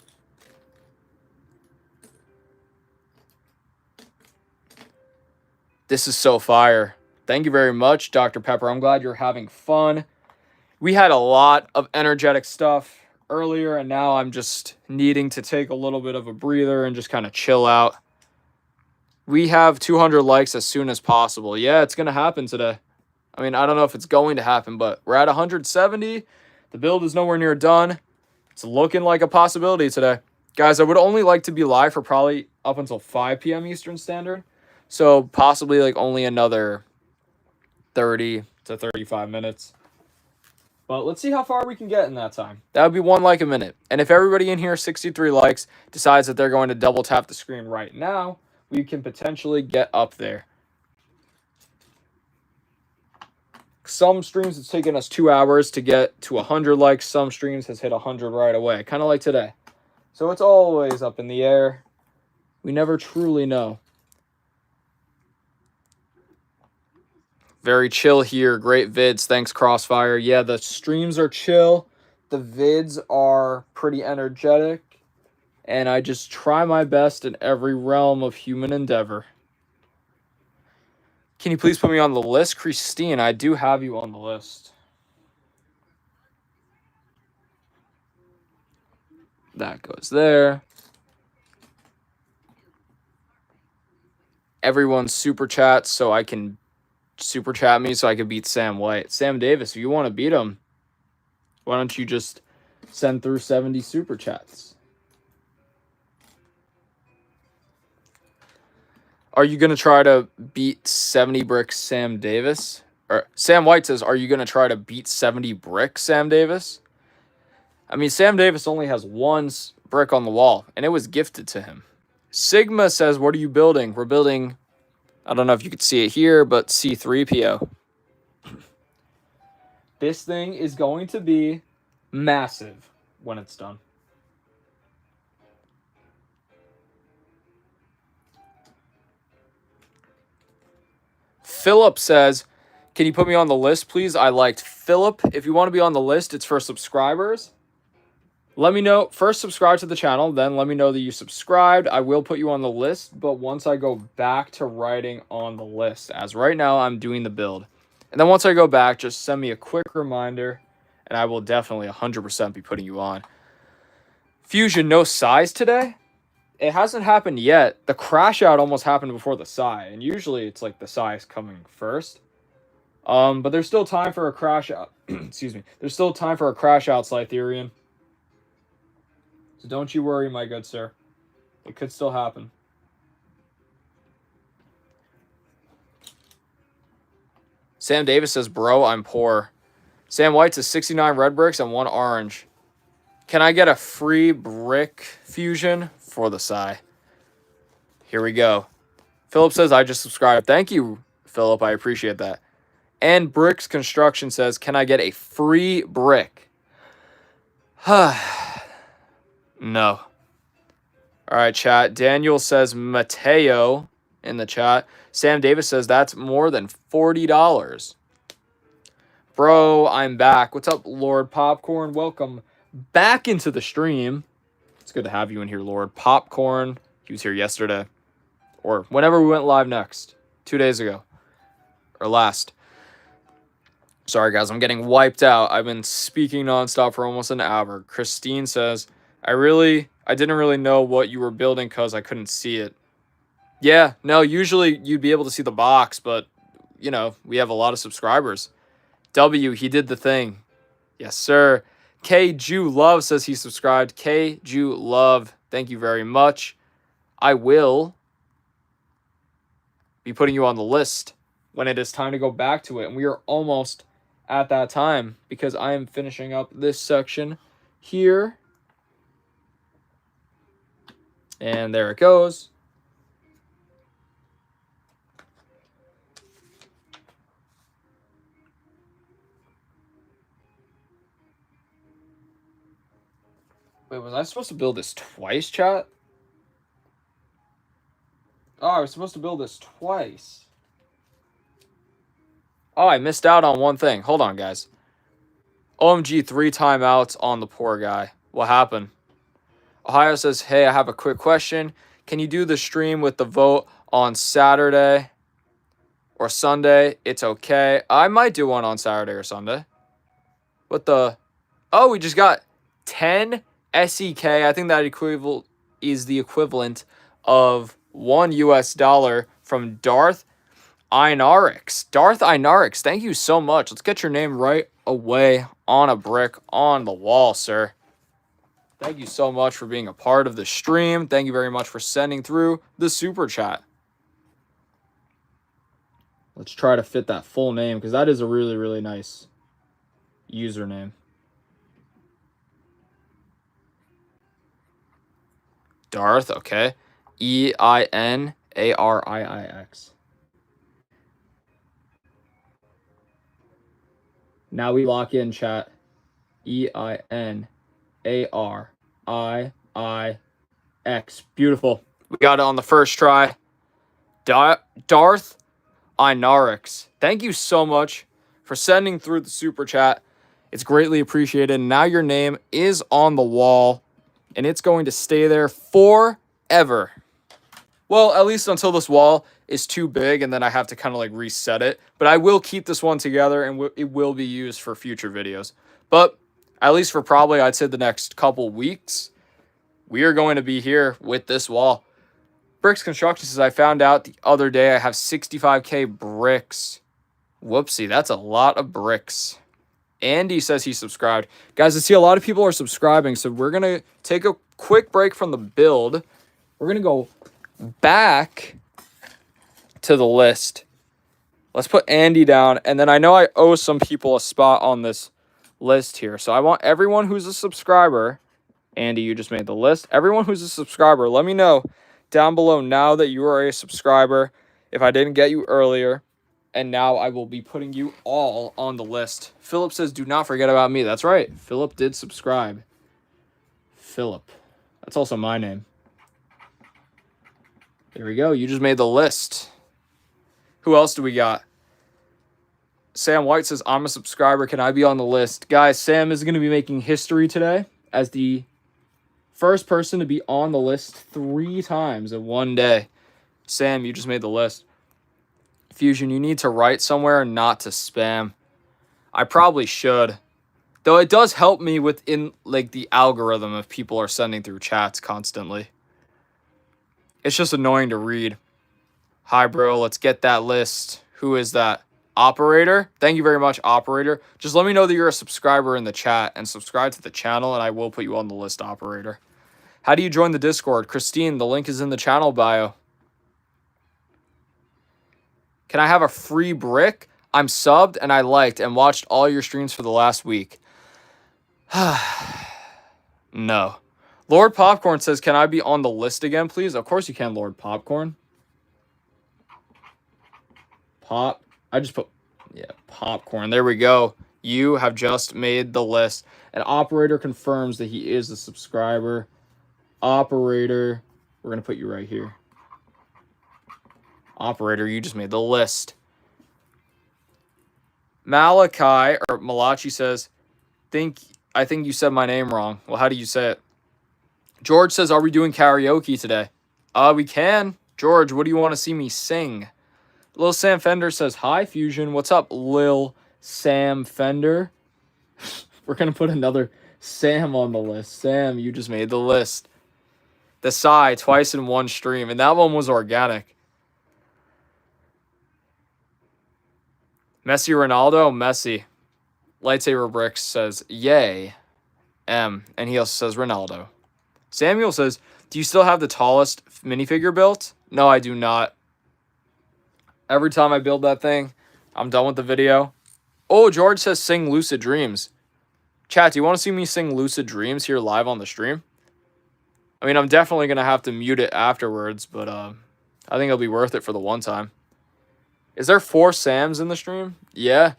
This is so fire. Thank you very much, Dr. Pepper. I'm glad you're having fun. We had a lot of energetic stuff earlier, and now I'm just needing to take a little bit of a breather and just kind of chill out. We have 200 likes as soon as possible. Yeah, it's going to happen today. I mean, I don't know if it's going to happen, but we're at 170. The build is nowhere near done. It's looking like a possibility today. Guys, I would only like to be live for probably up until 5 p.m. Eastern Standard. So possibly like only another 30 to 35 minutes. But let's see how far we can get in that time. That would be 1 like a minute. And if everybody in here, 63 likes, decides that they're going to double tap the screen right now, we can potentially get up there. Some streams it's taken us 2 hours to get to 100 likes. Some streams has hit 100 right away, kind of like today. So it's always up in the air. We never truly know. Very chill here. Great vids. Thanks, Crossfire. Yeah, the streams are chill. The vids are pretty energetic. And I just try my best in every realm of human endeavor. Can you please put me on the list? Christine, I do have you on the list. That goes there. Everyone super chats so I can super chat me so I can beat Sam White. Sam Davis, if you want to beat him, why don't you just send through 70 super chats? Are you going to try to beat 70 bricks Sam Davis? Or Sam White says, are you going to try to beat 70 bricks Sam Davis? I mean, Sam Davis only has 1 brick on the wall, and it was gifted to him. Sigma says, what are you building? We're building, I don't know if you could see it here, but C-3PO. This thing is going to be massive when it's done. Philip says, can you put me on the list, please? I liked Philip. If you want to be on the list, it's for subscribers. Let me know. First, subscribe to the channel. Then let me know that you subscribed. I will put you on the list. But once I go back to writing on the list, as right now I'm doing the build. And then once I go back, just send me a quick reminder. And I will definitely 100% be putting you on. Fusion, no size today? It hasn't happened yet. The crash out almost happened before the sigh. And usually it's like the sigh is coming first. But there's still time for a crash out. Excuse me. There's still time for a crash out, Slytherian. So don't you worry, my good sir. It could still happen. Sam Davis says, bro, I'm poor. Sam White says 69 red bricks and 1 orange. Can I get a free brick fusion for the sigh? Here we go. Philip says, I just subscribed. Thank you, Philip. I appreciate that. And Bricks Construction says, can I get a free brick? No. All right, chat. Daniel says Mateo in the chat. Sam Davis says that's more than $40. Bro, I'm back. What's up, Lord Popcorn? Welcome back into the stream. It's good to have you in here, Lord Popcorn. He was here yesterday. Or whenever we went live next. 2 days ago. Or last. Sorry, guys. I'm getting wiped out. I've been speaking nonstop for almost an hour. Christine says, I didn't really know what you were building because I couldn't see it. Yeah, no, usually you'd be able to see the box, but, you know, we have a lot of subscribers. W, he did the thing. Yes, sir. K Jew Love says he subscribed. K Jew Love, thank you very much. I will be putting you on the list when it is time to go back to it. And we are almost at that time because I am finishing up this section here. And there it goes. I supposed to build this twice, chat? Oh, I was supposed to build this twice. Oh, I missed out on one thing. Hold on, guys. OMG, 3 timeouts on the poor guy. What happened? Ohio says, hey, I have a quick question. Can you do the stream with the vote on Saturday or Sunday? It's okay. I might do one on Saturday or Sunday. What the... Oh, we just got 10 SEK. I think that is the equivalent of $1 from Darth Einarix. Darth Einarix, thank you so much. Let's get your name right away on a brick on the wall, sir. Thank you so much for being a part of the stream. Thank you very much for sending through the super chat. Let's try to fit that full name because that is a really, really nice username. Darth, okay. EINARIIX. Now we lock in, chat. EINARIIX. Beautiful. We got it on the first try. Darth Einarix. Thank you so much for sending through the super chat. It's greatly appreciated. Now your name is on the wall, and it's going to stay there forever. Well, at least until this wall is too big, and then I have to kind of like reset it. But I will keep this one together, and it will be used for future videos. But at least for probably, I'd say, the next couple weeks, we are going to be here with this wall. Bricks Construction says, I found out the other day I have 65K bricks. Whoopsie, that's a lot of bricks. Andy says he subscribed. Guys, I see a lot of people are subscribing, so we're going to take a quick break from the build. We're going to go back to the list. Let's put Andy down, and then I know I owe some people a spot on this list here. So I want everyone who's a subscriber. Andy, you just made the list. Everyone who's a subscriber, let me know down below now that you are a subscriber if I didn't get you earlier. And now I will be putting you all on the list. Philip says, do not forget about me. That's right. Philip did subscribe. Philip. That's also my name. There we go. You just made the list. Who else do we got? Sam White says, I'm a subscriber. Can I be on the list? Guys, Sam is going to be making history today as the first person to be on the list 3 times in one day. Sam, you just made the list. Fusion, you need to write somewhere, not to spam. I probably should. Though it does help me within like the algorithm if people are sending through chats constantly. It's just annoying to read. Hi, bro. Let's get that list. Who is that? Operator? Thank you very much, Operator. Just let me know that you're a subscriber in the chat and subscribe to the channel, and I will put you on the list, Operator. How do you join the Discord? Christine, the link is in the channel bio. Can I have a free brick? I'm subbed and I liked and watched all your streams for the last week. No. Lord Popcorn says, can I be on the list again, please? Of course you can, Lord Popcorn. I just put, yeah, Popcorn. There we go. You have just made the list. An operator confirms that he is a subscriber. Operator, we're going to put you right here. Operator, you just made the list. Malachi, or Malachi says, I think you said my name wrong. Well, how do you say it? George says, are we doing karaoke today? We can. George, what do you want to see me sing? Lil Sam Fender says, hi, Fusion. What's up, Lil Sam Fender? We're going to put another Sam on the list. Sam, you just made the list. The Psy, twice in one stream. And that one was organic. Messi Ronaldo? Messi. Lightsaber Bricks says, yay. And he also says Ronaldo. Samuel says, do you still have the tallest minifigure built? No, I do not. Every time I build that thing, I'm done with the video. Oh, George says sing Lucid Dreams. Chat, do you want to see me sing Lucid Dreams here live on the stream? I mean, I'm definitely going to have to mute it afterwards, but I think it'll be worth it for the one time. Is there 4 Sams in the stream? Yeah.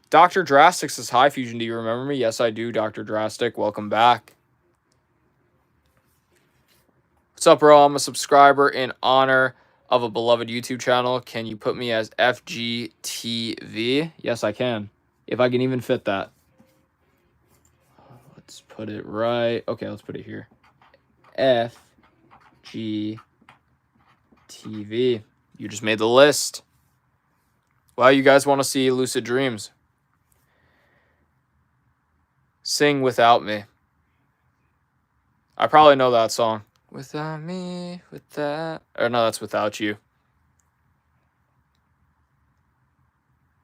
Dr. Drastic says, hi, Fusion, do you remember me? Yes, I do, Dr. Drastic. Welcome back. What's up, bro? I'm a subscriber in honor of a beloved YouTube channel. Can you put me as FGTV? Yes, I can. If I can even fit that. Let's put it right. Okay, let's put it here. FGTV. You just made the list. Well, you guys want to see Lucid Dreams. Sing Without Me. I probably know that song. Without me, with that. Or no, that's Without You.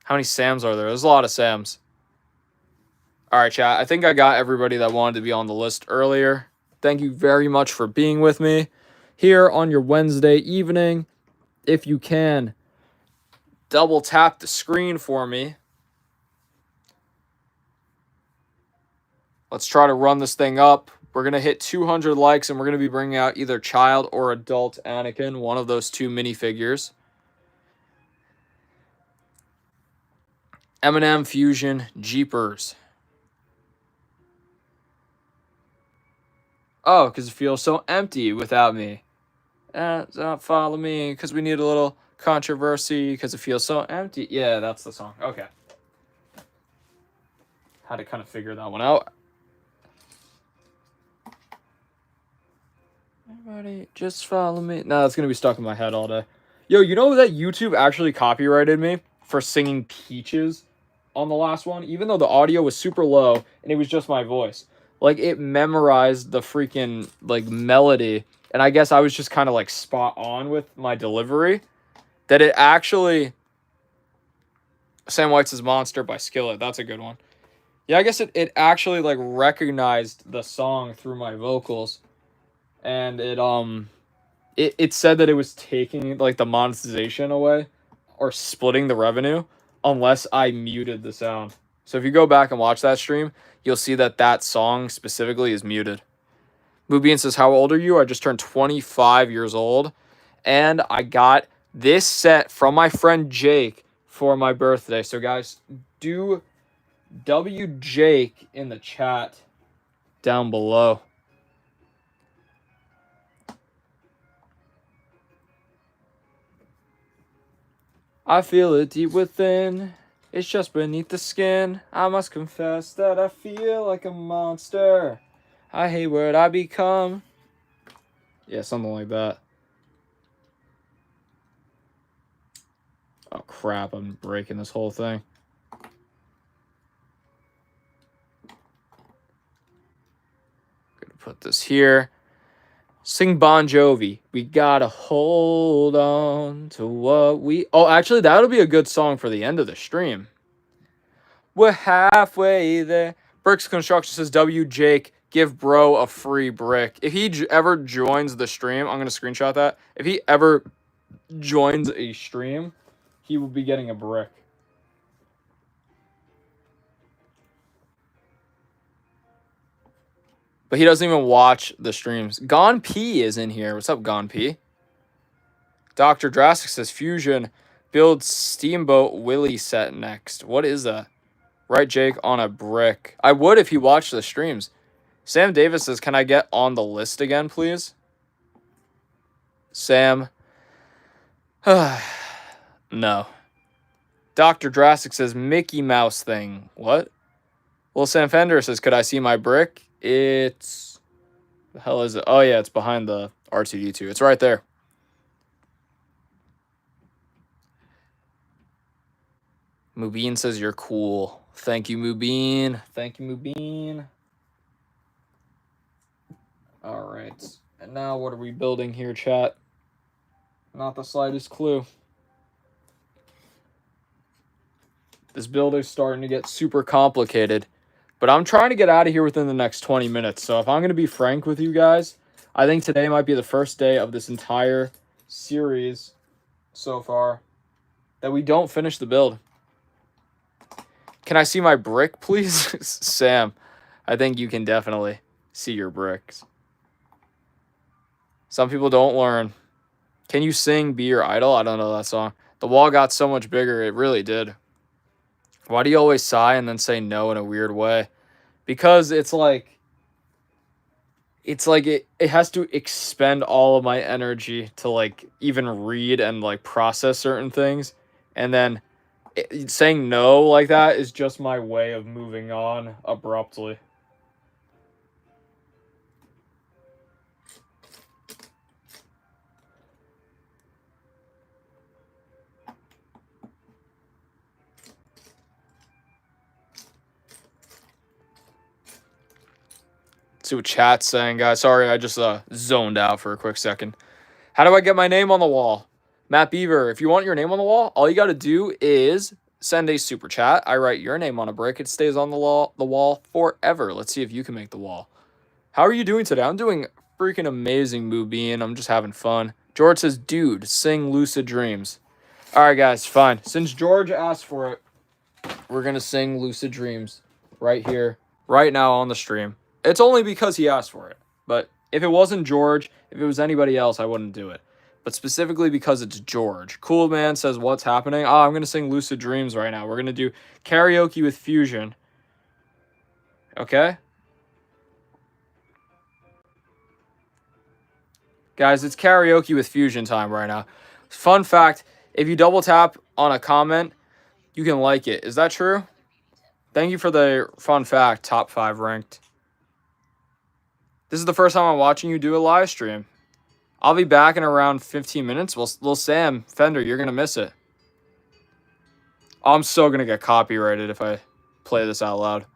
How many Sams are there? There's a lot of Sams. All right, chat. I think I got everybody that wanted to be on the list earlier. Thank you very much for being with me here on your Wednesday evening. If you can, double tap the screen for me. Let's try to run this thing up. We're going to hit 200 likes, and we're going to be bringing out either child or adult Anakin, one of those two minifigures. Eminem Fusion Jeepers. Oh, because it feels so empty without me. Don't follow me, because we need a little controversy, because it feels so empty. Yeah, that's the song. Okay. Had to kind of figure that one out. Everybody, just follow me. No, that's going to be stuck in my head all day. Yo, you know that YouTube actually copyrighted me for singing Peaches on the last one? Even though the audio was super low and it was just my voice. Like, it memorized the freaking, like, melody. And I guess I was just kind of, like, spot on with my delivery. That it actually... Sam White's Monster by Skillet. That's a good one. Yeah, I guess it actually, like, recognized the song through my vocals. And it said that it was taking, like, the monetization away or splitting the revenue unless I muted the sound. So if you go back and watch that stream, you'll see that that song specifically is muted. Mubian says, how old are you? I just turned 25 years old, and I got this set from my friend Jake for my birthday. So, guys, do W Jake in the chat down below. I feel it deep within. It's just beneath the skin. I must confess that I feel like a monster. I hate what I become. Yeah, something like that. Oh, crap. I'm breaking this whole thing. Gonna put this here. Sing Bon Jovi. We gotta hold on to what we... Oh, actually, that'll be a good song for the end of the stream. We're halfway there. Bricks Construction says, W. Jake, give bro a free brick. If he ever joins the stream, I'm going to screenshot that. If he ever joins a stream, he will be getting a brick. But he doesn't even watch the streams. Gon P is in here. What's up, Gon P? Dr. Drastic says, Fusion, build Steamboat Willie set next. What is that? Right, Jake, on a brick. I would if he watched the streams. Sam Davis says, can I get on the list again, please? Sam. No. Dr. Drastic says, Mickey Mouse thing. What? Well, Sam Fender says, could I see my brick? It's... The hell is it? Oh, yeah, it's behind the R2-D2. It's right there. Mubin says, you're cool. Thank you, Mubin. Thank you, Mubin. All right. And now what are we building here, chat? Not the slightest clue. This build is starting to get super complicated. But I'm trying to get out of here within the next 20 minutes. So if I'm going to be frank with you guys, I think today might be the first day of this entire series so far that we don't finish the build. Can I see my brick, please? Sam, I think you can definitely see your bricks. Some people don't learn. Can you sing Be Your Idol? I don't know that song. The wall got so much bigger. It really did. Why do you always sigh and then say no in a weird way? Because it's like... it's like it has to expend all of my energy to like even read and like process certain things, and then saying no like that is just my way of moving on abruptly. See what chat's saying, guys. Sorry, I just zoned out for a quick second. How do I get my name on the wall? Matt Beaver, if you want your name on the wall, all you got to do is send a super chat. I write your name on a brick. It stays on the wall forever. Let's see if you can make the wall. How are you doing today? I'm doing freaking amazing, Moobien. I'm just having fun. George says, dude, sing Lucid Dreams. All right, guys, fine. Since George asked for it, we're going to sing Lucid Dreams right here, right now on the stream. It's only because he asked for it. But if it wasn't George, if it was anybody else, I wouldn't do it. But specifically because it's George. Cool Man says, what's happening? Oh, I'm going to sing Lucid Dreams right now. We're going to do karaoke with Fusion. Okay? Guys, it's karaoke with Fusion time right now. Fun fact, if you double tap on a comment, you can like it. Is that true? Thank you for the fun fact, top 5 ranked. This is the first time I'm watching you do a live stream. I'll be back in around 15 minutes. Well, little Sam, Fender, you're going to miss it. I'm so going to get copyrighted if I play this out loud.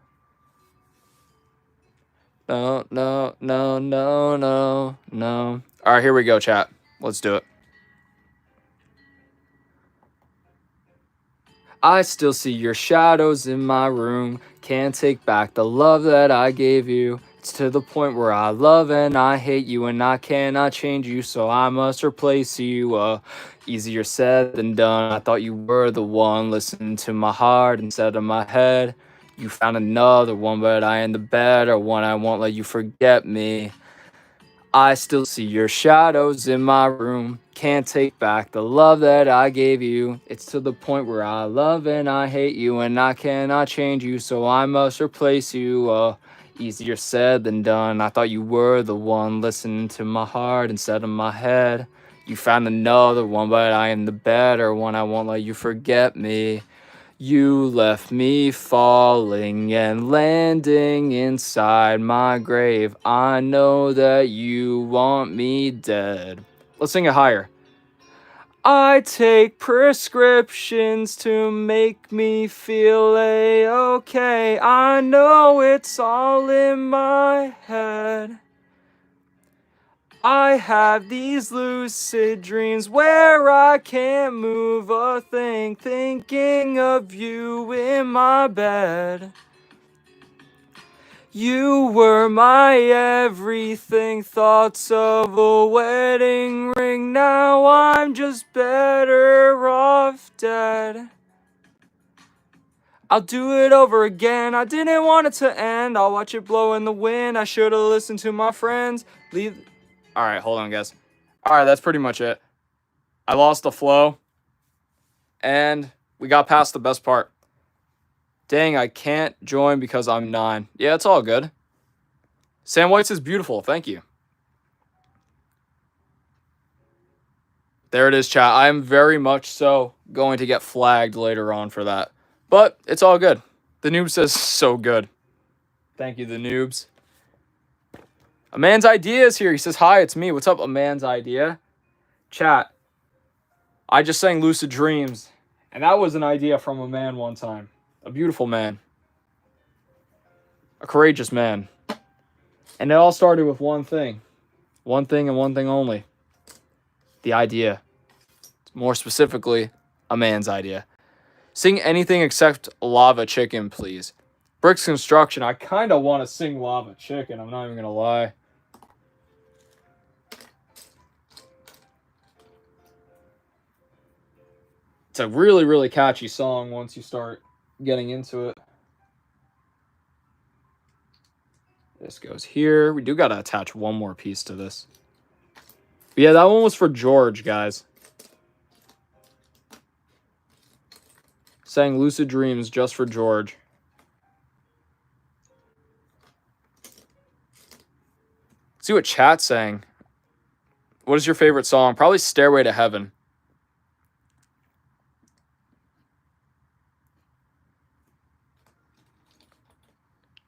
No, no, no, no, no, no. All right, here we go, chat. Let's do it. I still see your shadows in my room. Can't take back the love that I gave you. It's to the point where I love and I hate you, and I cannot change you, so I must replace you. Easier said than done. I thought you were the one. Listening to my heart instead of my head. You found another one, but I am the better one. I won't let you forget me. I still see your shadows in my room. Can't take back the love that I gave you. It's to the point where I love and I hate you, and I cannot change you, so I must replace you. Easier said than done. I thought you were the one. Listening to my heart instead of my head. You found another one, but I am the better one. I won't let you forget me. You left me falling and landing inside my grave. I know that you want me dead. Let's sing it higher. I take prescriptions to make me feel A-okay. I know it's all in my head. I have these lucid dreams where I can't move a thing, thinking of you in my bed. You were my everything, thoughts of a wedding ring. Now I'm just better off dead. I'll do it over again. I didn't want it to end. I'll watch it blow in the wind. I should have listened to my friends. All right, hold on, guys. All right, that's pretty much it. I lost the flow, and we got past the best part. Dang, I can't join because I'm 9. Yeah, it's all good. Sam White says beautiful. Thank you. There it is, chat. I am very much so going to get flagged later on for that. But it's all good. The noob says so good. Thank you, the noobs. A man's idea is here. He says, hi, it's me. What's up, a man's idea? Chat. I just sang Lucid Dreams. And that was an idea from a man one time. A beautiful man. A courageous man. And it all started with one thing. One thing and one thing only. The idea. More specifically, a man's idea. Sing anything except Lava Chicken, please. Bricks Construction. I kind of want to sing Lava Chicken. I'm not even going to lie. It's a really, really catchy song once you start getting into it. This goes here. We do got to attach one more piece to this. But yeah, that one was for George, guys. Sang Lucid Dreams just for George. See what chat's saying. What is your favorite song? Probably Stairway to Heaven.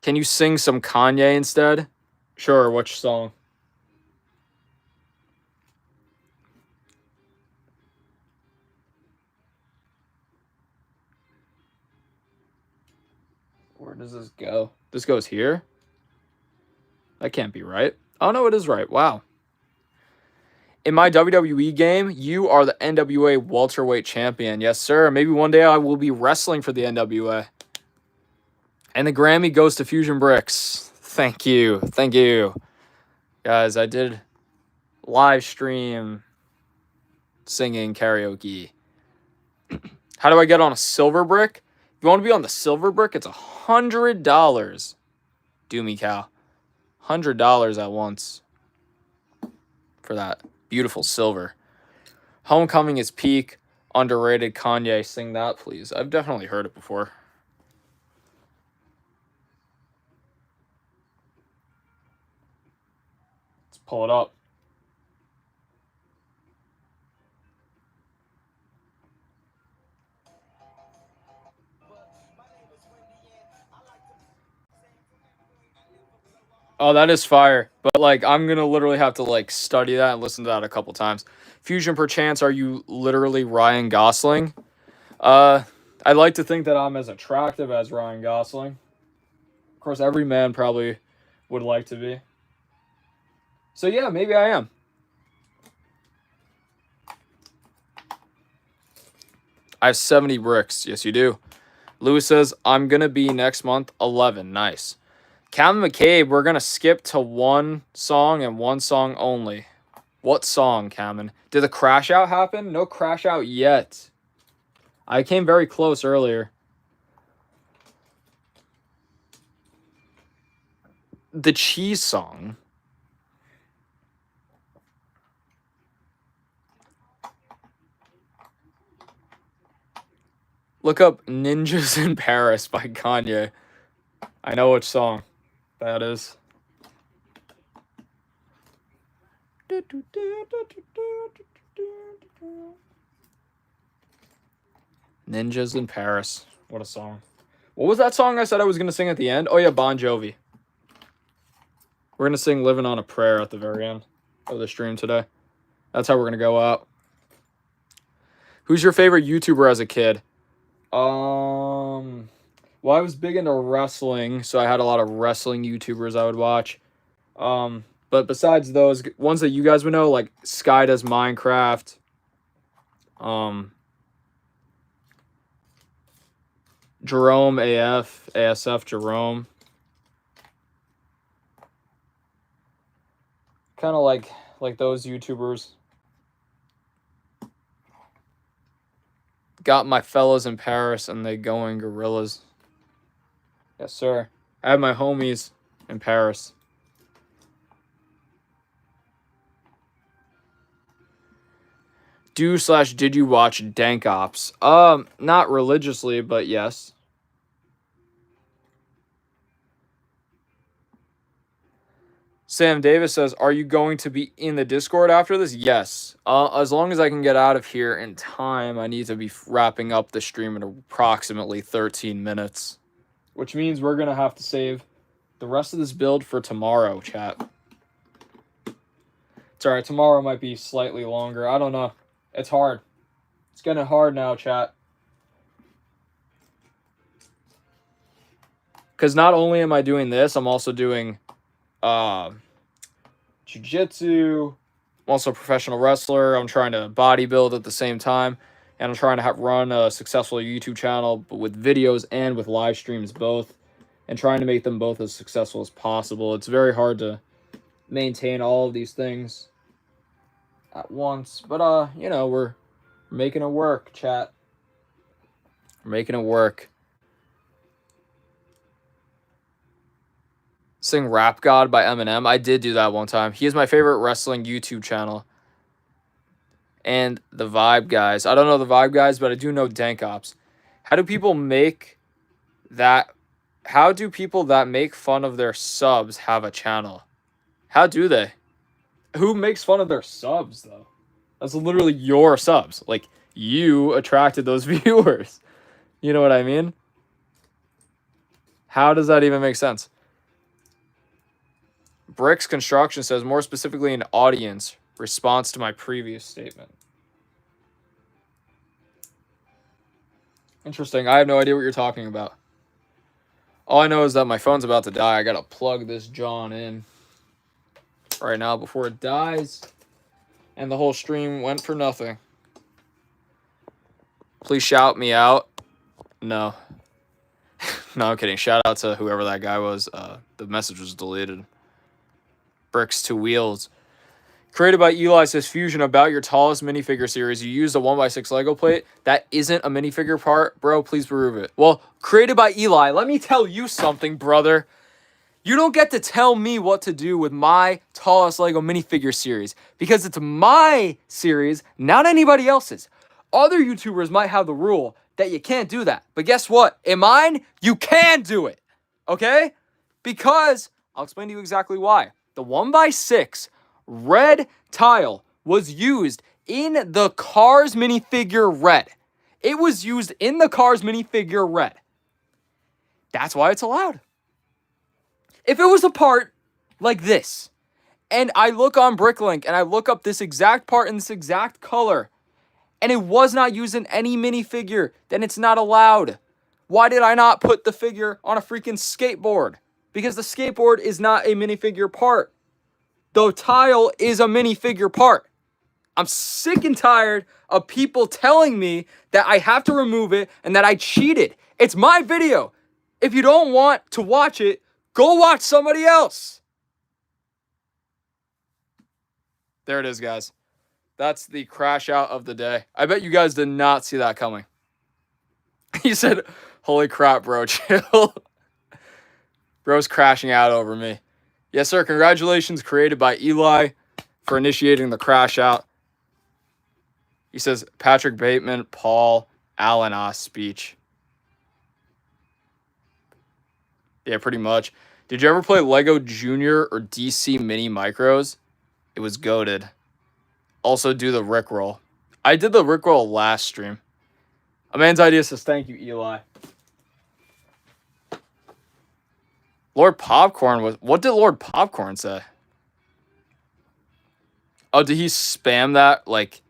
Can you sing some Kanye instead? Sure, which song? Where does this go? This goes here? That can't be right. Oh, no, it is right. Wow. In my WWE game, you are the NWA welterweight champion. Yes, sir. Maybe one day I will be wrestling for the NWA. And the Grammy goes to Fusion Bricks. Thank you. Thank you. Guys, I did live stream singing karaoke. How do I get on a silver brick? If you want to be on the silver brick, it's $100. Doomy cow. $100 at once for that beautiful silver. Homecoming is peak. Underrated. Kanye, sing that, please. I've definitely heard it before. Let's pull it up. Oh, that is fire. But, like, I'm going to literally have to, like, study that and listen to that a couple times. Fusion, perchance, are you literally Ryan Gosling? I'd like to think that I'm as attractive as Ryan Gosling. Of course, every man probably would like to be. So, yeah, maybe I am. I have 70 bricks. Yes, you do. Lewis says, I'm going to be next month 11. Nice. Calvin McCabe, we're going to skip to one song and one song only. What song, Calvin? Did the crash out happen? No crash out yet. I came very close earlier. The cheese song. Look up Ninjas in Paris by Kanye. I know which song that is. Ninjas in Paris. What a song. What was that song I said I was going to sing at the end? Oh, yeah, Bon Jovi. We're going to sing Living on a Prayer at the very end of the stream today. That's how we're going to go out. Who's your favorite YouTuber as a kid? Well, I was big into wrestling, so I had a lot of wrestling YouTubers I would watch. But besides those, ones that you guys would know, like Sky Does Minecraft, Jerome ASF Jerome. Kind of like those YouTubers. Got my fellows in Paris and they going gorillas. Yes, sir. I have my homies in Paris. Did you watch Dank Ops? Not religiously, but yes. Sam Davis says, are you going to be in the Discord after this? Yes. As long as I can get out of here in time, I need to be wrapping up the stream in approximately 13 minutes. Which means we're going to have to save the rest of this build for tomorrow, chat. It's alright, tomorrow might be slightly longer. I don't know. It's hard. It's getting hard now, chat. Because not only am I doing this, I'm also doing jiu-jitsu. I'm also a professional wrestler. I'm trying to bodybuild at the same time. And I'm trying to run a successful YouTube channel but with videos and with live streams both. And trying to make them both as successful as possible. It's very hard to maintain all of these things at once. But, you know, we're making it work, chat. We're making it work. Sing Rap God by Eminem. I did do that one time. He is my favorite wrestling YouTube channel. And the Vibe Guys. I don't know the Vibe Guys, but I do know Dank Ops. How do people that make fun of their subs have a channel? How do they? Who makes fun of their subs, though? That's literally your subs. Like, you attracted those viewers. You know what I mean? How does that even make sense? Bricks Construction says, more specifically an audience response to my previous statement. Interesting. I have no idea what you're talking about. All I know is that my phone's about to die. I gotta plug this John in right now before it dies. And the whole stream went for nothing. Please shout me out. No. No, I'm kidding. Shout out to whoever that guy was. The message was deleted. Bricks to Wheels. Created by Eli says, Fusion, about your tallest minifigure series. You used a 1x6 Lego plate. That isn't a minifigure part. Bro, please prove it. Well, created by Eli. Let me tell you something, brother. You don't get to tell me what to do with my tallest Lego minifigure series. Because it's my series, not anybody else's. Other YouTubers might have the rule that you can't do that. But guess what? In mine, you can do it. Okay? Because, I'll explain to you exactly why. The 1x6 red tile was used in the Cars minifigure red. It was used in the Cars minifigure red. That's why it's allowed. If it was a part like this, and I look on Bricklink and I look up this exact part in this exact color, and it was not used in any minifigure, then it's not allowed. Why did I not put the figure on a freaking skateboard? Because the skateboard is not a minifigure part. The tile is a minifigure part. I'm sick and tired of people telling me that I have to remove it and that I cheated. It's my video. If you don't want to watch it, go watch somebody else. There it is, guys. That's the crash out of the day. I bet you guys did not see that coming. He said, holy crap, bro, chill. Bro's crashing out over me. Yes, sir. Congratulations, created by Eli, for initiating the crash out. He says, Patrick Bateman, Paul, Allen speech. Yeah, pretty much. Did you ever play Lego Junior or DC Mini Micros? It was goated. Also do the Rickroll. I did the Rickroll last stream. A man's idea says, thank you, Eli. Lord Popcorn was... What did Lord Popcorn say? Oh, did he spam that, like,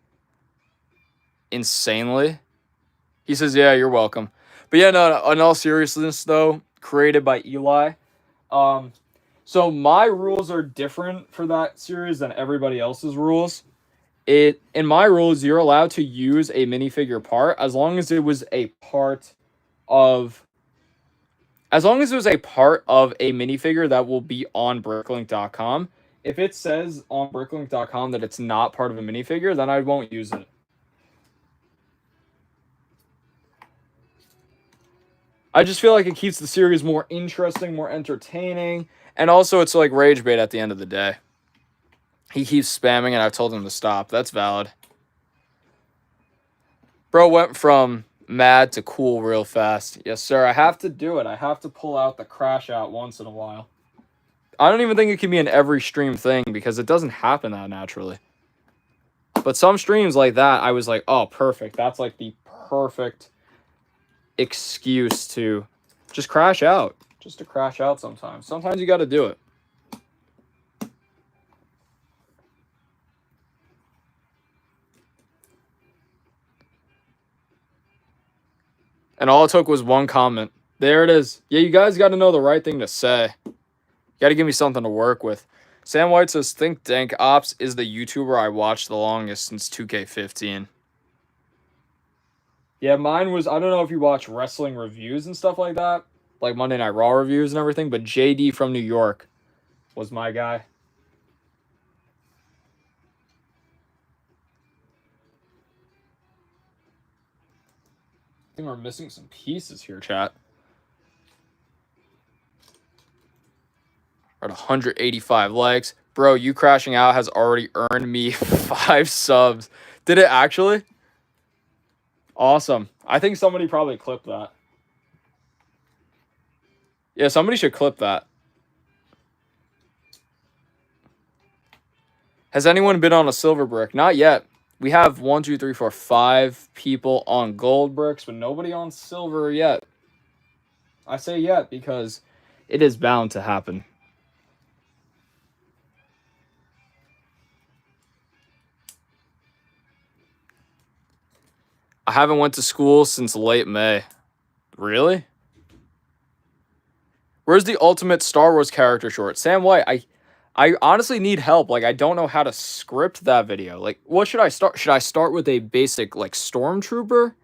insanely? He says, yeah, you're welcome. But yeah, no, in all seriousness, though, created by Eli. So my rules are different for that series than everybody else's rules. In my rules, you're allowed to use a minifigure part as long as it was a part of... As long as it was a part of a minifigure that will be on Bricklink.com. If it says on Bricklink.com that it's not part of a minifigure, then I won't use it. I just feel like it keeps the series more interesting, more entertaining, and also it's like rage bait at the end of the day. He keeps spamming and I've told him to stop. That's valid. Bro went from mad to cool real fast. Yes, sir. I have to do it. I have to pull out the crash out once in a while. I don't even think it can be an every stream thing because it doesn't happen that naturally. But some streams like that, I was like, oh, perfect. That's like the perfect excuse to just crash out. Just to crash out sometimes. Sometimes you got to do it. And all it took was one comment. There it is. Yeah, you guys got to know the right thing to say. You got to give me something to work with. Sam White says, Think Dank Ops is the YouTuber I watched the longest since 2K15. Yeah, mine was, I don't know if you watch wrestling reviews and stuff like that. Like Monday Night Raw reviews and everything. But JD from New York was my guy. I think we're missing some pieces here, chat. We're at 185 likes. Bro, you crashing out has already earned me 5 subs. Did it actually? Awesome. I think somebody probably clipped that. Yeah, somebody should clip that. Has anyone been on a silver brick? Not yet. We have 1, 2, 3, 4, 5 people on gold bricks, but nobody on silver yet. I say yet because it is bound to happen. I haven't went to school since late May. Really? Where's the ultimate Star Wars character short? Sam White, I honestly need help. Like, I don't know how to script that video. Like, what should I start? Should I start with a basic, like, stormtrooper?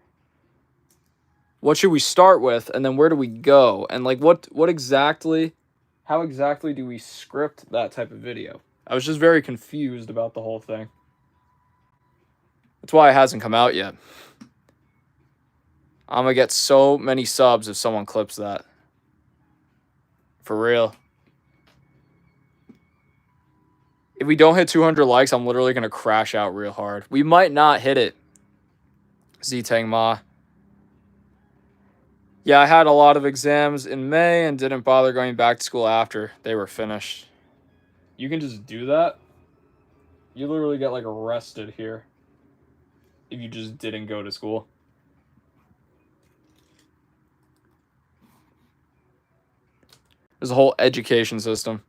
What should we start with? And then where do we go? And, like, what exactly, how exactly do we script that type of video? I was just very confused about the whole thing. That's why it hasn't come out yet. I'm gonna get so many subs if someone clips that. For real. If we don't hit 200 likes, I'm literally gonna crash out real hard. We might not hit it. Z-Tang Ma. Yeah, I had a lot of exams in May and didn't bother going back to school after they were finished. You can just do that? You literally get, like, arrested here if you just didn't go to school. There's a whole education system.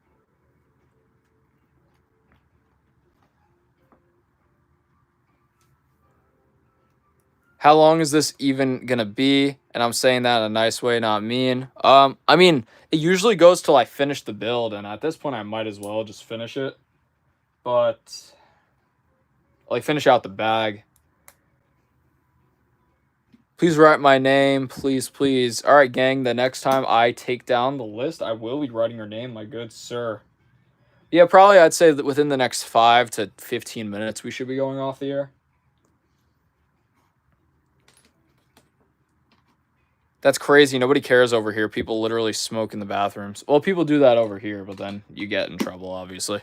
How long is this even gonna be? And I'm saying that in a nice way, not mean. I mean, it usually goes till I finish the build, and at this point I might as well just finish it. But, like, finish out the bag. Please write my name, please, please. All right, gang, the next time I take down the list, I will be writing your name, my good sir. Yeah, probably I'd say that within the next 5 to 15 minutes we should be going off the air. That's crazy. Nobody cares over here. People literally smoke in the bathrooms. Well, people do that over here, but then you get in trouble, obviously.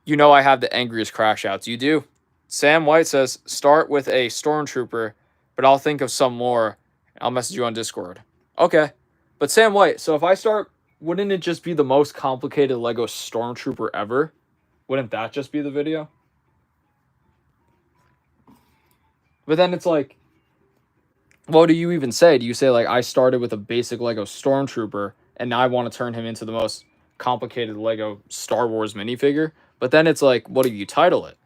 You know I have the angriest crash outs. You do. Sam White says, start with a stormtrooper, but I'll think of some more. I'll message you on Discord. Okay. But Sam White, so if I start, wouldn't it just be the most complicated Lego stormtrooper ever? Wouldn't that just be the video? But then it's like, what do you even say? Do you say, like, I started with a basic Lego stormtrooper, and now I want to turn him into the most complicated Lego Star Wars minifigure? But then it's like, what do you title it?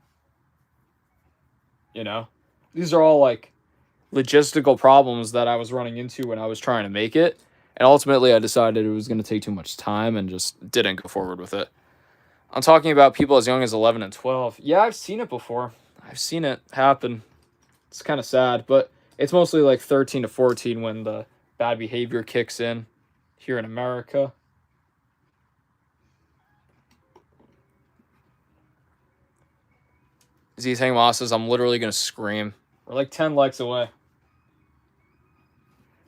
You know? These are all, like, logistical problems that I was running into when I was trying to make it. And ultimately, I decided it was going to take too much time and just didn't go forward with it. I'm talking about people as young as 11 and 12. Yeah, I've seen it before. I've seen it happen. It's kind of sad, but it's mostly like 13 to 14 when the bad behavior kicks in here in America. Z-Tang Ma says, I'm literally going to scream. We're like 10 likes away.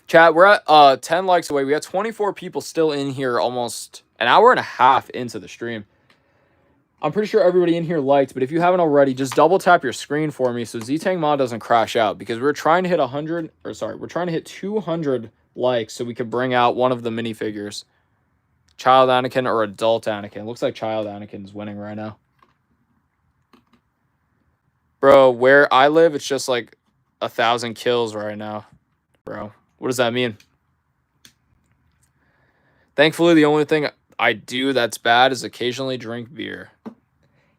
Chat, we're at 10 likes away. We got 24 people still in here, almost an hour and a half into the stream. I'm pretty sure everybody in here liked, but if you haven't already, just double tap your screen for me so Z-Tang Ma doesn't crash out, because we're trying to hit we're trying to hit 200 likes so we can bring out one of the minifigures. Child Anakin or adult Anakin. Looks like Child Anakin's winning right now. Bro, where I live, it's just like 1,000 kills right now. Bro, what does that mean? Thankfully, the only thing I do that's bad is occasionally drink beer.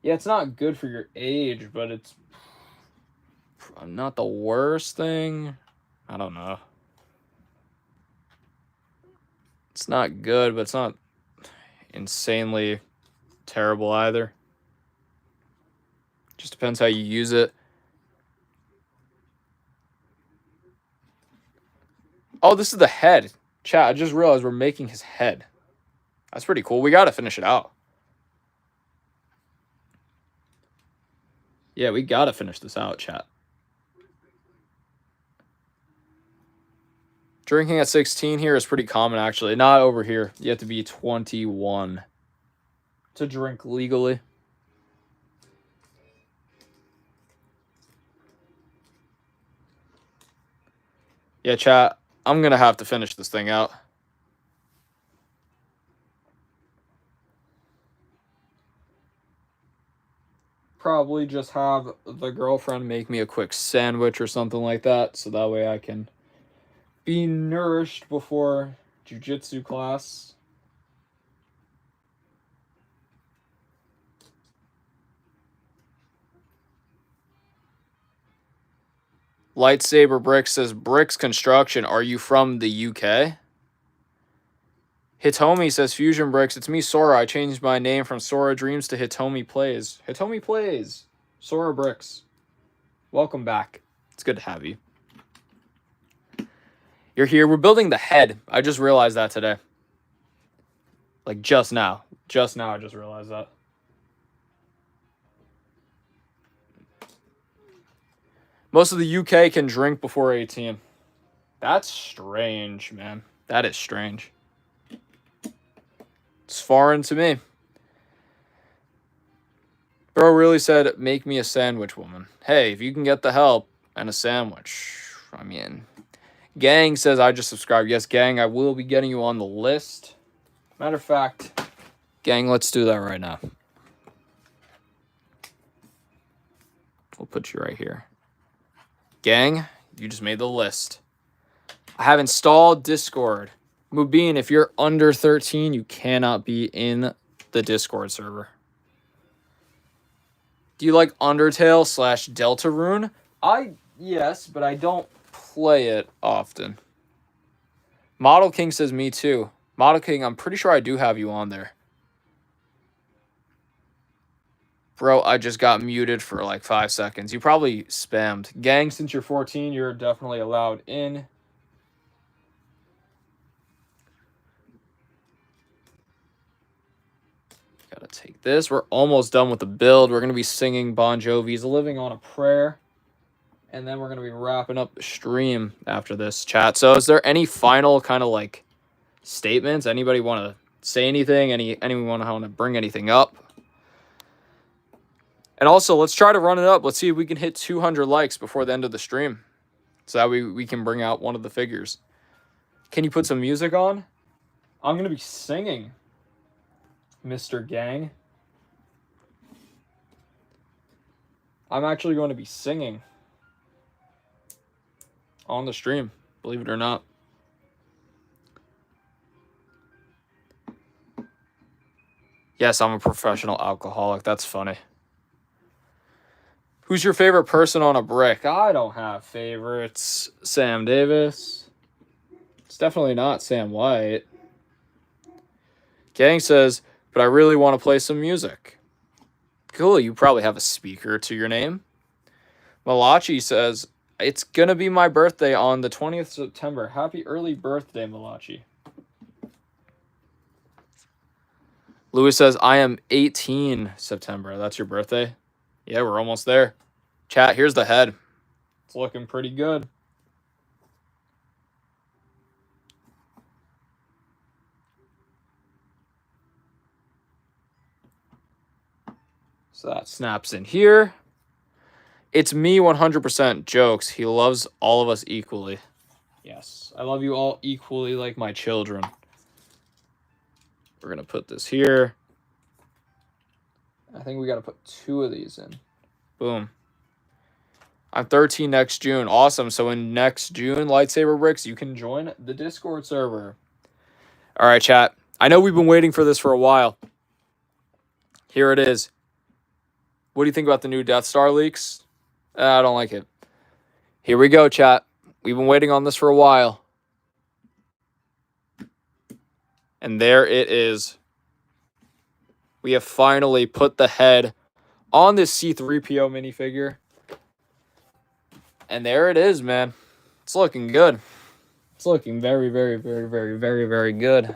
Yeah, it's not good for your age, but it's not the worst thing. I don't know. It's not good, but it's not insanely terrible either. Just depends how you use it. Oh, this is the head. Chat, I just realized we're making his head. That's pretty cool. We got to finish it out. Yeah, we got to finish this out, chat. Drinking at 16 here is pretty common, actually. Not over here. You have to be 21 to drink legally. Yeah, chat, I'm going to have to finish this thing out. probably just have the girlfriend make me a quick sandwich or something like that, so that way I can be nourished before jiu-jitsu class. Lightsaber Bricks says, Bricks Construction, are you from the UK? Hitomi says, Fusion Bricks, it's me, Sora. I changed my name from Sora Dreams to Hitomi Plays. Hitomi Plays. Sora Bricks. Welcome back. It's good to have you. You're here. We're building the head. I just realized that today. Like, just now. Just now I just realized that. Most of the UK can drink before 18. That's strange, man. That is strange. It's foreign to me. Bro really said, make me a sandwich, woman. Hey, if you can get the help and a sandwich, I mean... Gang says, I just subscribed. Yes, Gang, I will be getting you on the list. Matter of fact, Gang, let's do that right now. We'll put you right here. Gang, you just made the list. I have installed Discord. Mubin, if you're under 13, you cannot be in the Discord server. Do you like Undertale / Deltarune? Yes, but I don't play it often. Model King says, me too. Model King, I'm pretty sure I do have you on there. Bro, I just got muted for like 5 seconds. You probably spammed. Gang, since you're 14, you're definitely allowed in. Gotta take this. We're almost done with the build. We're going to be singing Bon Jovi's Living on a Prayer. And then we're going to be wrapping up the stream after this, chat. So is there any final kind of like statements? Anybody want to say anything? Anyone want to bring anything up? And also, let's try to run it up. Let's see if we can hit 200 likes before the end of the stream. So that we can bring out one of the figures. Can you put some music on? I'm going to be singing, Mr. Gang. I'm actually going to be singing on the stream, believe it or not. Yes, I'm a professional alcoholic. That's funny. Who's your favorite person on a brick? I don't have favorites. Sam Davis. It's definitely not Sam White. Gang says, but I really want to play some music. Cool, you probably have a speaker to your name. Malachi says, it's going to be my birthday on the 20th of September. Happy early birthday, Malachi. Louis says, I am 18 September. That's your birthday? Yeah, we're almost there. Chat, here's the head. It's looking pretty good. So that snaps in here. It's me 100% jokes. He loves all of us equally. Yes, I love you all equally like my children. We're going to put this here. I think we got to put 2 of these in. Boom. I'm 13 next June. Awesome. So in next June, Lightsaber Bricks, you can join the Discord server. All right, chat. I know we've been waiting for this for a while. Here it is. What do you think about the new Death Star leaks? I don't like it. Here we go, chat. We've been waiting on this for a while. And there it is. We have finally put the head on this C-3PO minifigure. And there it is, man. It's looking good. It's looking very, very, very, very, very, very good.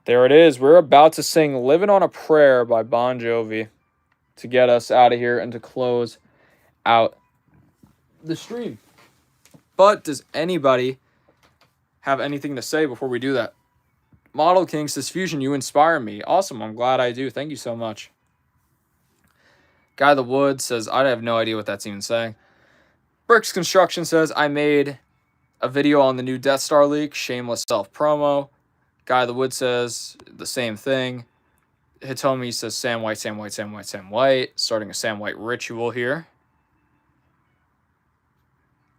There it is. We're about to sing Living on a Prayer by Bon Jovi to get us out of here and to close out the stream. But does anybody have anything to say before we do that? Model King says, Fusion, you inspire me. Awesome. I'm glad I do. Thank you so much. Guy the Wood says, I have no idea what that's even saying. Bricks Construction says, I made a video on the new Death Star leak. Shameless self-promo. Guy the Wood says the same thing. Hitomi says Sam White, Sam White, Sam White, Sam White. Starting a Sam White ritual here.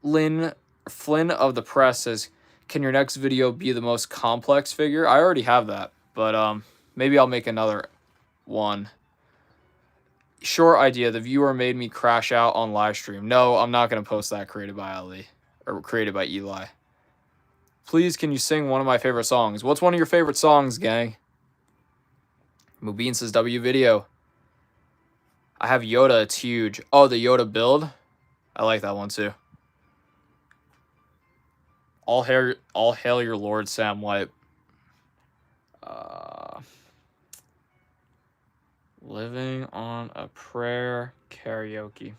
Flynn of the Press says, can your next video be the most complex figure? I already have that, but maybe I'll make another one. Short idea, the viewer made me crash out on live stream. No, I'm not going to post that created by Ali. Or created by Eli. Please, can you sing one of my favorite songs? What's one of your favorite songs, gang? Mubin says W video. I have Yoda, it's huge. Oh, the Yoda build? I like that one too. All hail your Lord, Sam White. Living on a Prayer karaoke.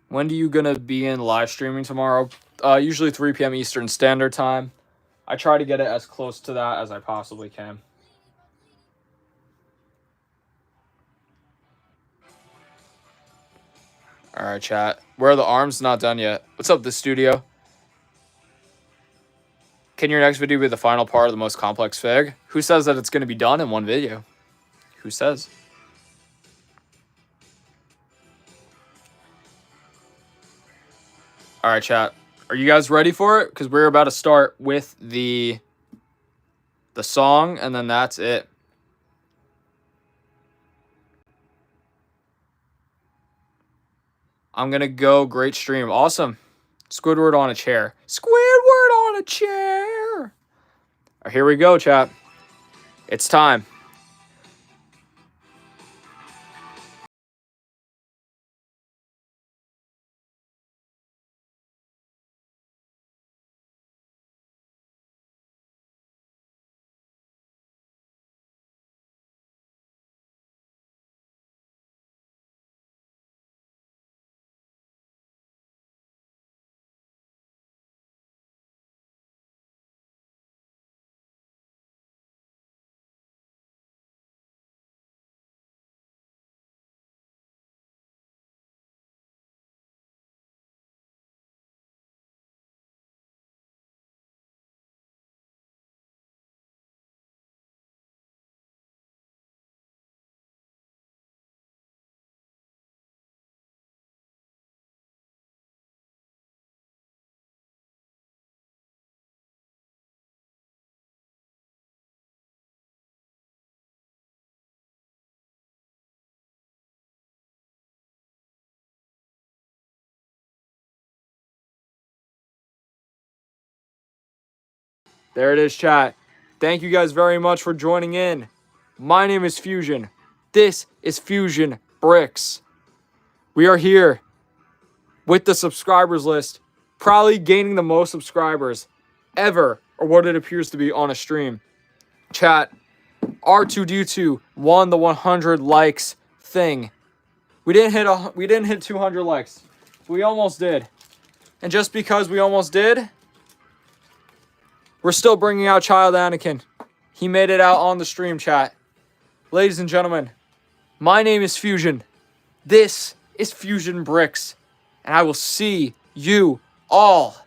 When are you gonna be in live streaming tomorrow? Usually 3 p.m. Eastern Standard Time. I try to get it as close to that as I possibly can. All right, chat. Where are the arms? Not done yet. What's up, the studio? Can your next video be the final part of the most complex fig? Who says that it's going to be done in one video? Who says? All right, chat. Are you guys ready for it? Because we're about to start with the song, and then that's it. I'm going to go. Great stream. Awesome. Squidward on a chair. Squidward on a chair. All right, here we go, chat. It's time. There it is, chat. Thank you guys very much for joining in. My name is Fusion. This is Fusion Bricks. We are here with the subscribers list, probably gaining the most subscribers ever, or what it appears to be on a stream. Chat, R2D2 won the 100 likes thing. We didn't hit 200 likes. We almost did. And just because we almost did, we're still bringing out Child Anakin. He made it out on the stream, chat. Ladies and gentlemen, my name is Fusion. This is Fusion Bricks. And I will see you all